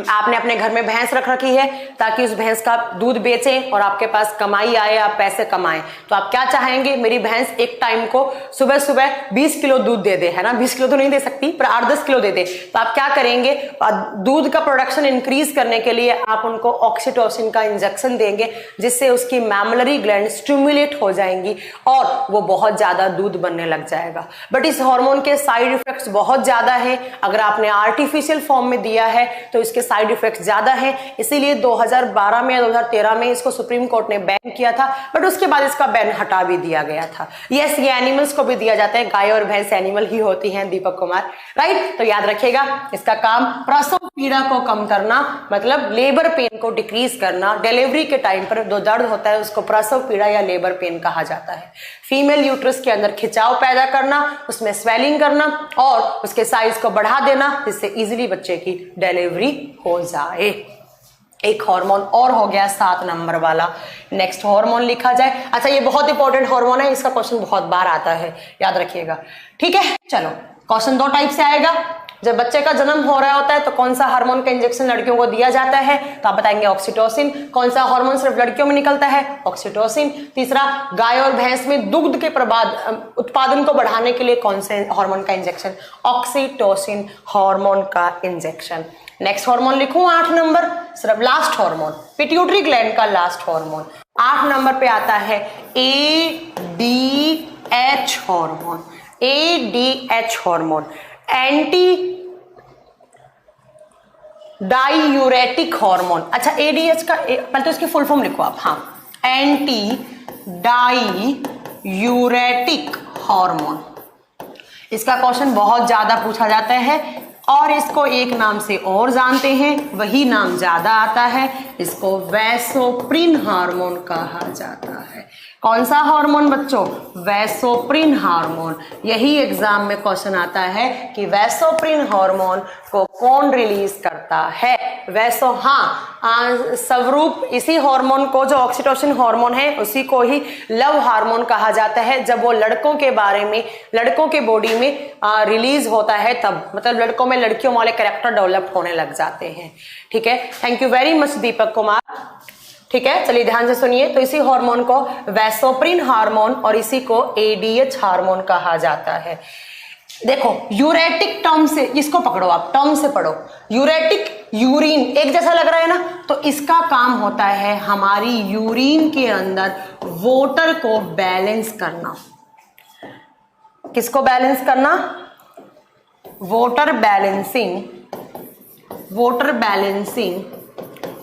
Speaker 1: आपने अपने घर में भैंस रख रखी है ताकि उस भैंस का दूध बेचें और आपके पास कमाई आए, आप पैसे कमाएं, तो आप क्या चाहेंगे? मेरी भैंस एक टाइम को सुबह सुबह 20 किलो दूध दे दे, है ना? 20 किलो तो नहीं दे सकती, पर 8-10 किलो दे दे। तो आप क्या करेंगे? दूध का प्रोडक्शन इंक्रीज करने के लिए आप उनको ऑक्सीटोसिन का इंजेक्शन देंगे, जिससे उसकी मैमलरी ग्लैंड स्टिमुलेट हो जाएंगी और वो बहुत ज्यादा दूध बनने लग जाएगा। बट इस हार्मोन के साइड इफेक्ट्स बहुत ज्यादा है। अगर आपने आर्टिफिशियल फॉर्म में दिया है तो इसके साइड इफेक्ट्स ज्यादा हैं, इसीलिए 2012 में या 2013 में इसको सुप्रीम कोर्ट ने बैन किया था, बट उसके बाद इसका बैन हटा भी दिया गया था। यस, ये एनिमल्स को भी दिया जाता है, गाय और भैंस एनिमल ही होती हैं, दीपक कुमार, राइट? तो याद रखिएगा, इसका काम प्रसव पीड़ा को कम करना, मतलब लेबर पेन को डिक्रीज करना। डिलीवरी के टाइम पर जो दर्द होता है उसको प्रसव पीड़ा या लेबर पेन कहा जाता है। फीमेल यूट्रस के अंदर खिंचाव पैदा करना, उसमें स्वेलिंग करना और उसके साइज को बढ़ा देना, जिससे इजीली बच्चे की डिलीवरी हो जाए। एक हार्मोन और हो गया 7 नंबर वाला। नेक्स्ट हार्मोन लिखा जाए। अच्छा, ये बहुत इंपॉर्टेंट हार्मोन है, इसका क्वेश्चन बहुत बार आता है, याद रखिएगा, ठीक है? चलो, क्वेश्चन 2 टाइप से आएगा। जब बच्चे का जन्म हो रहा होता है तो कौन सा हार्मोन का इंजेक्शन लड़कियों को दिया जाता है, तो आप बताएंगे ऑक्सीटोसिन। कौन सा हार्मोन सिर्फ लड़कियों में निकलता है, ऑक्सीटोसिन। तीसरा, गाय और भैंस में दुग्ध के उत्पादन को बढ़ाने के लिए कौन से हार्मोन का इंजेक्शन, ऑक्सीटोसिन हार्मोन का इंजेक्शन। नेक्स्ट हार्मोन लिखूं 8 नंबर, सिर्फ लास्ट हार्मोन, पिट्यूटरी ग्लैंड का लास्ट हार्मोन 8 नंबर पे आता है ADH hormone. ADH hormone anti diuretic hormone. अच्छा, ADH का पहले तो इसकी फुल फॉर्म लिखो आप, हाँ, एंटी डाईयूरेटिक हार्मोन। इसका क्वेश्चन बहुत ज्यादा पूछा जाता है और इसको एक नाम से और जानते हैं, वही नाम ज्यादा आता है, इसको वैसोप्रिन हार्मोन कहा जाता है। कौन सा हार्मोन बच्चों, वैसोप्रिन हार्मोन। यही एग्जाम में क्वेश्चन आता है कि वैसोप्रिन हार्मोन को कौन रिलीज करता है, स्वरूप इसी हार्मोन को, जो ऑक्सीटोसिन हार्मोन है उसी को ही लव हार्मोन कहा जाता है। जब वो लड़कों के बारे में, लड़कों के बॉडी में रिलीज होता है तब, मतलब लड़कों में लड़कियों वाले कैरेक्टर डेवलप होने लग जाते हैं। ठीक है, thank you very much Deepak Kumar. ठीक है, चलिए ध्यान से सुनिए। तो इसी हार्मोन को वैसोप्रिन हार्मोन और इसी को ADH हार्मोन कहा जाता है। देखो, यूरेटिक टर्म से इसको पकड़ो, आप टर्म से पढ़ो। यूरेटिक, यूरिन एक जैसा लग रहा है ना, तो इसका काम होता है हमारी यूरिन के अंदर वाटर को बैलेंस करना। किसको बैलेंस करना, water balancing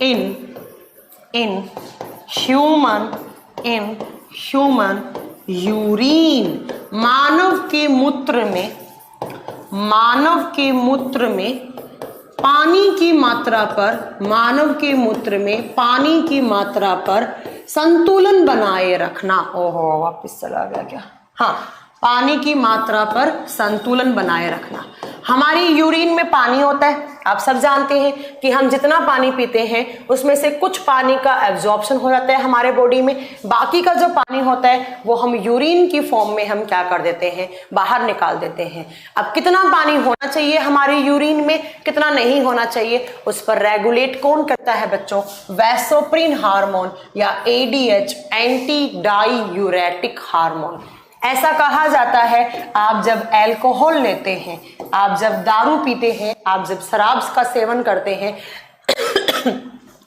Speaker 1: in human urine. मानव के मूत्र में पानी की मात्रा पर संतुलन बनाए रखना। ओहो, वापस चला गया क्या, हाँ, पानी की मात्रा पर संतुलन बनाए रखना। हमारी यूरिन में पानी होता है, आप सब जानते हैं कि हम जितना पानी पीते हैं उसमें से कुछ पानी का एब्जॉर्प्शन हो जाता है हमारे बॉडी में, बाकी का जो पानी होता है वो हम यूरिन की फॉर्म में हम क्या कर देते हैं, बाहर निकाल देते हैं। अब कितना पानी होना चाहिए हमारे यूरिन में, कितना नहीं होना चाहिए, उस पर रेगुलेट कौन करता है बच्चों, वैसोप्रिन हार्मोन या ADH, एंटी डाईयूरेटिक हार्मोन। ऐसा कहा जाता है आप जब अल्कोहल लेते हैं, आप जब दारू पीते हैं, आप जब शराब का सेवन करते हैं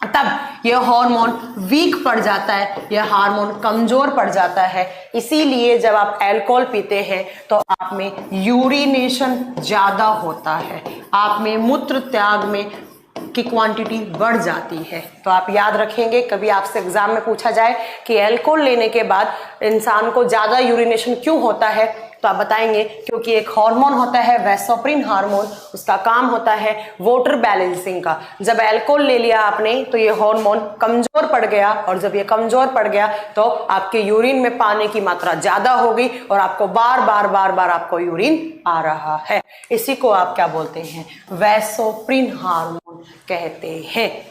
Speaker 1: तब यह हार्मोन वीक पड़ जाता है, यह हार्मोन कमजोर पड़ जाता है। इसीलिए जब आप अल्कोहल पीते हैं तो आप में यूरिनेशन ज्यादा होता है, आप में मूत्र त्याग में की क्वांटिटी बढ़ जाती है। तो आप याद रखेंगे, कभी आपसे एग्जाम में पूछा जाए कि अल्कोहल लेने के बाद इंसान को ज्यादा यूरिनेशन क्यों होता है, तो आप बताएंगे क्योंकि एक हार्मोन होता है वैसोप्रिन हार्मोन, उसका काम होता है वाटर बैलेंसिंग का। जब अल्कोहल ले लिया आपने तो ये हार्मोन कमजोर पड़ गया, और जब ये कमजोर पड़ गया तो आपके यूरिन में पानी की मात्रा ज्यादा हो गई और आपको बार बार आपको यूरिन आ रहा है। इसी को आप क्या बोलते हैं, वैसोप्रिन हार्मोन कहते हैं,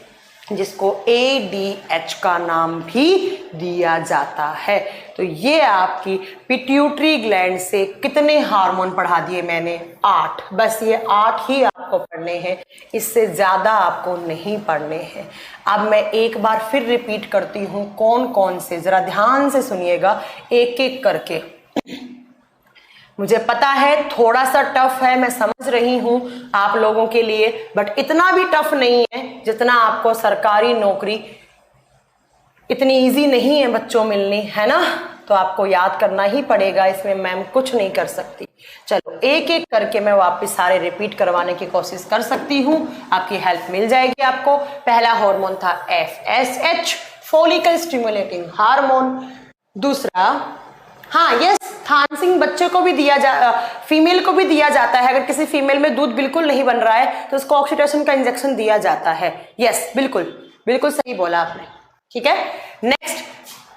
Speaker 1: जिसको ADH का नाम भी दिया जाता है। तो ये आपकी पिट्यूटरी ग्लैंड से कितने हार्मोन पढ़ा दिए मैंने, 8। बस ये 8 ही आपको पढ़ने हैं, इससे ज्यादा आपको नहीं पढ़ने हैं। अब मैं एक बार फिर रिपीट करती हूं कौन कौन से, जरा ध्यान से सुनिएगा एक एक करके। मुझे पता है थोड़ा सा टफ है, मैं समझ रही हूं आप लोगों के लिए, बट इतना भी टफ नहीं है जितना आपको सरकारी नौकरी इतनी इजी नहीं है बच्चों मिलनी, है ना। तो आपको याद करना ही पड़ेगा, इसमें मैम कुछ नहीं कर सकती। चलो एक एक करके मैं वापस सारे रिपीट करवाने की कोशिश कर सकती हूँ, आपकी हेल्प मिल जाएगी आपको। पहला हार्मोन था FSH, फॉलिकल स्टिमुलेटिंग हार्मोन। दूसरा, हाँ यस, थानसिंग बच्चे को भी दिया फीमेल को भी दिया जाता है। अगर किसी फीमेल में दूध बिल्कुल नहीं बन रहा है तो उसको ऑक्सीटोसिन का इंजेक्शन दिया जाता है। यस, बिल्कुल बिल्कुल सही बोला आपने, ठीक है। Next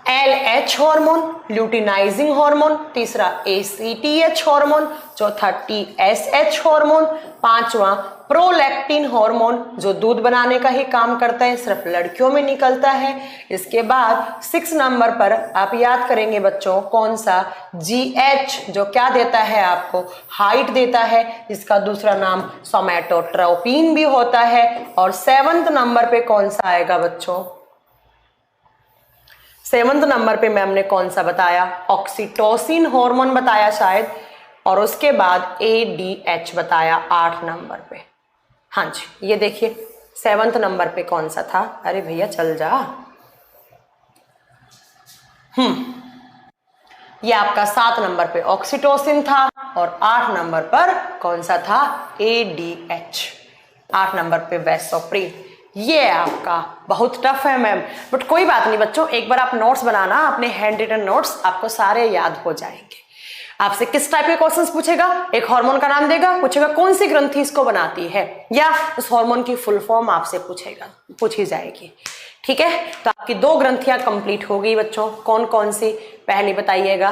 Speaker 1: LH hormone, luteinizing hormone. तीसरा ACTH हार्मोन। चौथा TSH हार्मोन। पांचवा प्रोलैक्टिन हार्मोन जो दूध बनाने का ही काम करता है, सिर्फ लड़कियों में निकलता है। इसके बाद 6 नंबर पर आप याद करेंगे बच्चों कौन सा, GH जो क्या देता है आपको, हाइट देता है, जिसका दूसरा नाम सोमैटोट्रोपिन भी होता है। और 7th नंबर पे कौन सा आएगा बच्चों, 7th नंबर पे मैम ने कौन सा बताया, ऑक्सीटोसिन हार्मोन बताया शायद, और उसके बाद ADH बताया 8 नंबर पे। हाँ जी, ये देखिए 7th नंबर पे कौन सा था, अरे भैया चल जा, ये आपका 7 नंबर पे ऑक्सीटोसिन था, और 8 नंबर पर कौन सा था, ADH, 8 नंबर पे वैसोप्रिन। ये आपका बहुत टफ है मैम, बट कोई बात नहीं बच्चों, एक बार आप नोट्स बनाना, अपने हैंड रिटन नोट्स, आपको सारे याद हो जाएंगे। आपसे किस टाइप के क्वेश्चंस पूछेगा, एक हार्मोन का नाम देगा, पूछेगा कौन सी ग्रंथि इसको बनाती है, या उस हार्मोन की फुल फॉर्म आपसे पूछी जाएगी। ठीक है, तो आपकी 2 ग्रंथियां कंप्लीट हो गई बच्चों, कौन कौन सी, पहली बताइएगा।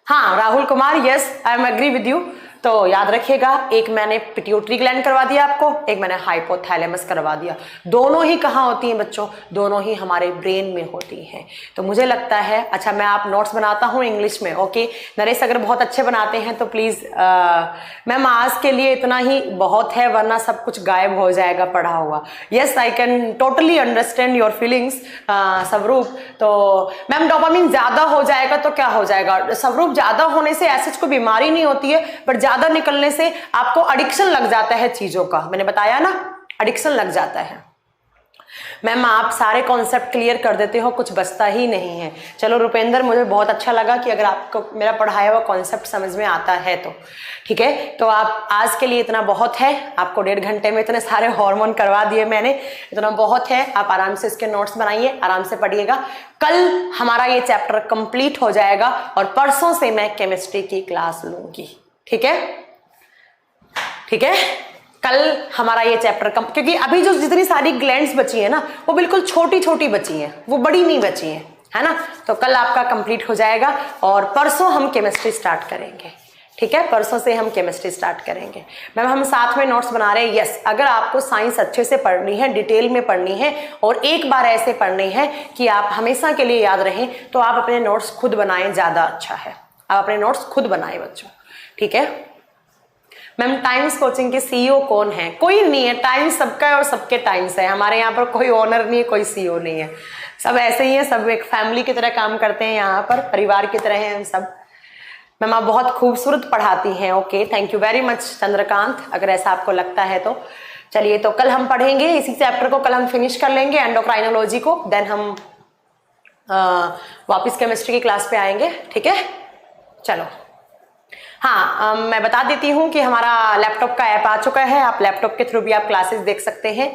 Speaker 1: हाँ Rahul Kumar, yes I am agree with you. तो याद रखिएगा, एक मैंने पिट्यूटरी ग्लैंड करवा दिया आपको, एक मैंने हाइपोथैलेमस करवा दिया। दोनों ही कहाँ होती हैं बच्चों, दोनों ही हमारे ब्रेन में होती हैं। तो मुझे लगता है, अच्छा मैं आप नोट्स बनाता हूँ इंग्लिश में, ओके नरेश अगर बहुत अच्छे बनाते हैं तो प्लीज मैम आज के लिए इतना ही बहुत है, वरना सब कुछ गायब हो जाएगा पढ़ा हुआ। Yes I can totally understand your feelings स्वरूप। तो मैम डोपामिन ज्यादा हो जाएगा तो क्या हो जाएगा, स्वरूप ज्यादा होने से ऐसी कोई बीमारी नहीं होती है, बट ज्यादा निकलने से आपको एडिक्शन लग जाता है चीजों का, मैंने बताया ना एडिक्शन लग जाता है। मैम आप सारे कॉन्सेप्ट क्लियर कर देते हो, कुछ बचता ही नहीं है। चलो रुपेंद्र, मुझे बहुत अच्छा लगा कि अगर आपको मेरा पढ़ाया हुआ कॉन्सेप्ट समझ में आता है तो ठीक है। तो आप आज के लिए इतना बहुत है, आपको 1.5 घंटे में इतने सारे हार्मोन करवा दिए मैंने, इतना बहुत है। आप आराम से इसके नोट्स बनाइए, आराम से पढ़िएगा। कल हमारा ये चैप्टर कंप्लीट हो जाएगा और परसों से मैं केमिस्ट्री की क्लास लूंगी। ठीक है, ठीक है, कल हमारा ये चैप्टर क्योंकि अभी जो जितनी सारी ग्लैंड्स बची है ना, वो बिल्कुल छोटी छोटी बची हैं, वो बड़ी नहीं बची हैं, है ना। तो कल आपका कंप्लीट हो जाएगा और परसों हम केमिस्ट्री स्टार्ट करेंगे। ठीक है, परसों से हम केमिस्ट्री स्टार्ट करेंगे। मैम हम साथ में नोट्स बना रहे हैं। यस, अगर आपको साइंस अच्छे से पढ़नी है, डिटेल में पढ़नी है और एक बार ऐसे पढ़नी है कि आप हमेशा के लिए याद रहें, तो आप अपने नोट्स खुद बनाएं, ज्यादा अच्छा है। आप अपने नोट्स खुद बनाएं बच्चों। ठीक है मैम, टाइम्स कोचिंग के CEO कौन है? कोई नहीं है, टाइम्स सबका है और सबके टाइम्स है। हमारे यहाँ पर कोई ओनर नहीं है, कोई CEO नहीं है, सब ऐसे ही है, सब एक फैमिली की तरह काम करते हैं, यहाँ पर परिवार की तरह हैं हम सब। मैम आप बहुत खूबसूरत पढ़ाती हैं। Okay, thank you very much Chandrakant, अगर ऐसा आपको लगता है तो। चलिए, तो कल हम पढ़ेंगे इसी चैप्टर को, कल हम फिनिश कर लेंगे एंडोक्राइनोलॉजी को, देन हम वापस केमिस्ट्री की क्लास पे आएंगे। ठीक है, चलो। हाँ मैं बता देती हूँ कि हमारा लैपटॉप का ऐप आ चुका है, आप लैपटॉप के थ्रू भी आप क्लासेस देख सकते हैं।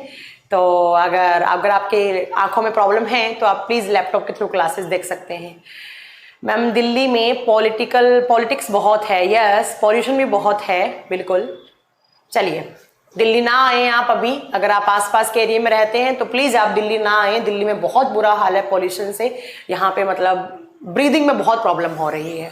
Speaker 1: तो अगर आपके आंखों में प्रॉब्लम है तो आप प्लीज लैपटॉप के थ्रू क्लासेस देख सकते हैं। मैम दिल्ली में पॉलिटिक्स बहुत है, यस पॉल्यूशन भी बहुत है, बिल्कुल। चलिए, दिल्ली ना आए आप अभी, अगर आप आसपास के एरिया में रहते हैं तो प्लीज आप दिल्ली ना आए। दिल्ली में बहुत बुरा हाल है पॉल्यूशन से, यहाँ पे मतलब ब्रीदिंग में बहुत प्रॉब्लम हो रही है।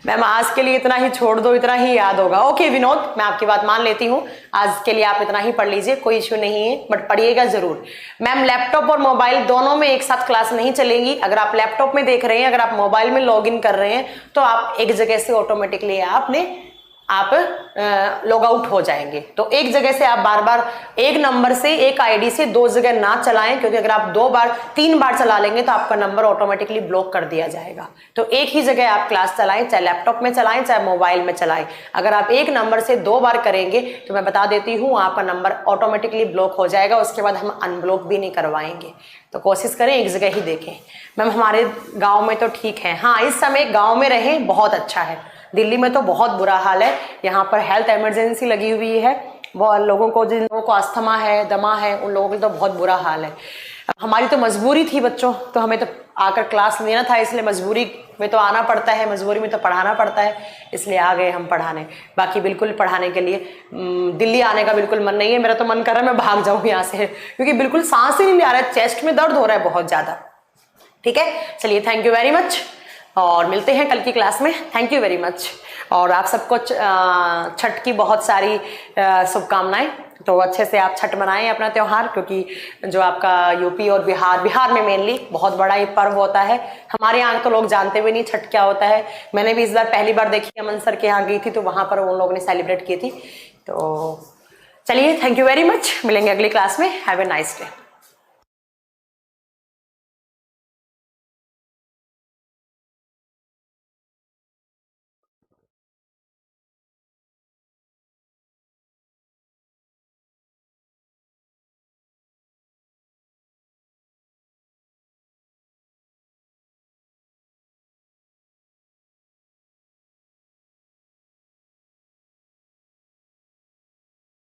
Speaker 1: मैम आज के लिए इतना ही छोड़ दो, इतना ही याद होगा। ओके विनोद, मैं आपकी बात मान लेती हूँ, आज के लिए आप इतना ही पढ़ लीजिए, कोई इश्यू नहीं है, बट पढ़िएगा जरूर। मैम लैपटॉप और मोबाइल दोनों में एक साथ क्लास नहीं चलेंगी। अगर आप लैपटॉप में देख रहे हैं, अगर आप मोबाइल में लॉग इन कर रहे हैं, तो आप एक जगह से ऑटोमेटिकली आप लॉग आउट हो जाएंगे। तो एक जगह से आप बार बार एक नंबर से, एक आईडी से 2 जगह ना चलाएं, क्योंकि अगर आप 2 बार 3 बार चला लेंगे तो आपका नंबर ऑटोमेटिकली ब्लॉक कर दिया जाएगा। तो एक ही जगह आप क्लास चलाएं, चाहे लैपटॉप में चलाएं चाहे मोबाइल में चलाएं। अगर आप एक नंबर से 2 बार करेंगे तो मैं बता देती हूँ आपका नंबर ऑटोमेटिकली ब्लॉक हो जाएगा, उसके बाद हम अनब्लॉक भी नहीं करवाएंगे। तो कोशिश करें एक जगह ही देखें। मैम हमारे गाँव में तो ठीक है, हाँ इस समय गाँव में रहें, बहुत अच्छा है। दिल्ली में तो बहुत बुरा हाल है, यहाँ पर हेल्थ इमरजेंसी लगी हुई है, बहुत लोगों को, जिन लोगों को अस्थमा है, दमा है, उन लोगों के तो बहुत बुरा हाल है। हमारी तो मजबूरी थी बच्चों, तो हमें तो आकर क्लास लेना था, इसलिए मजबूरी में तो आना पड़ता है, मजबूरी में तो पढ़ाना पड़ता है, इसलिए आ गए हम पढ़ाने। बाकी बिल्कुल पढ़ाने के लिए दिल्ली आने का बिल्कुल मन नहीं है, मेरा तो मन कर रहा है मैं भाग जाऊँ यहाँ से, क्योंकि बिल्कुल सांस ही नहीं आ रहा है, चेस्ट में दर्द हो रहा है बहुत ज़्यादा। ठीक है, चलिए थैंक यू वेरी मच और मिलते हैं कल की क्लास में। Thank you very much. और आप सबको छठ की बहुत सारी शुभकामनाएं। तो अच्छे से आप छठ मनाएं अपना त्योहार, क्योंकि जो आपका यूपी और बिहार में मेनली बहुत बड़ा ये पर्व होता है। हमारे यहाँ तो लोग जानते भी नहीं छठ क्या होता है। मैंने भी इस बार पहली बार देखी, अमन सर के यहाँ गई थी तो वहां पर उन लोगों ने सेलिब्रेट की थी। तो चलिए, थैंक यू वेरी मच, मिलेंगे अगली क्लास में। Have a nice day.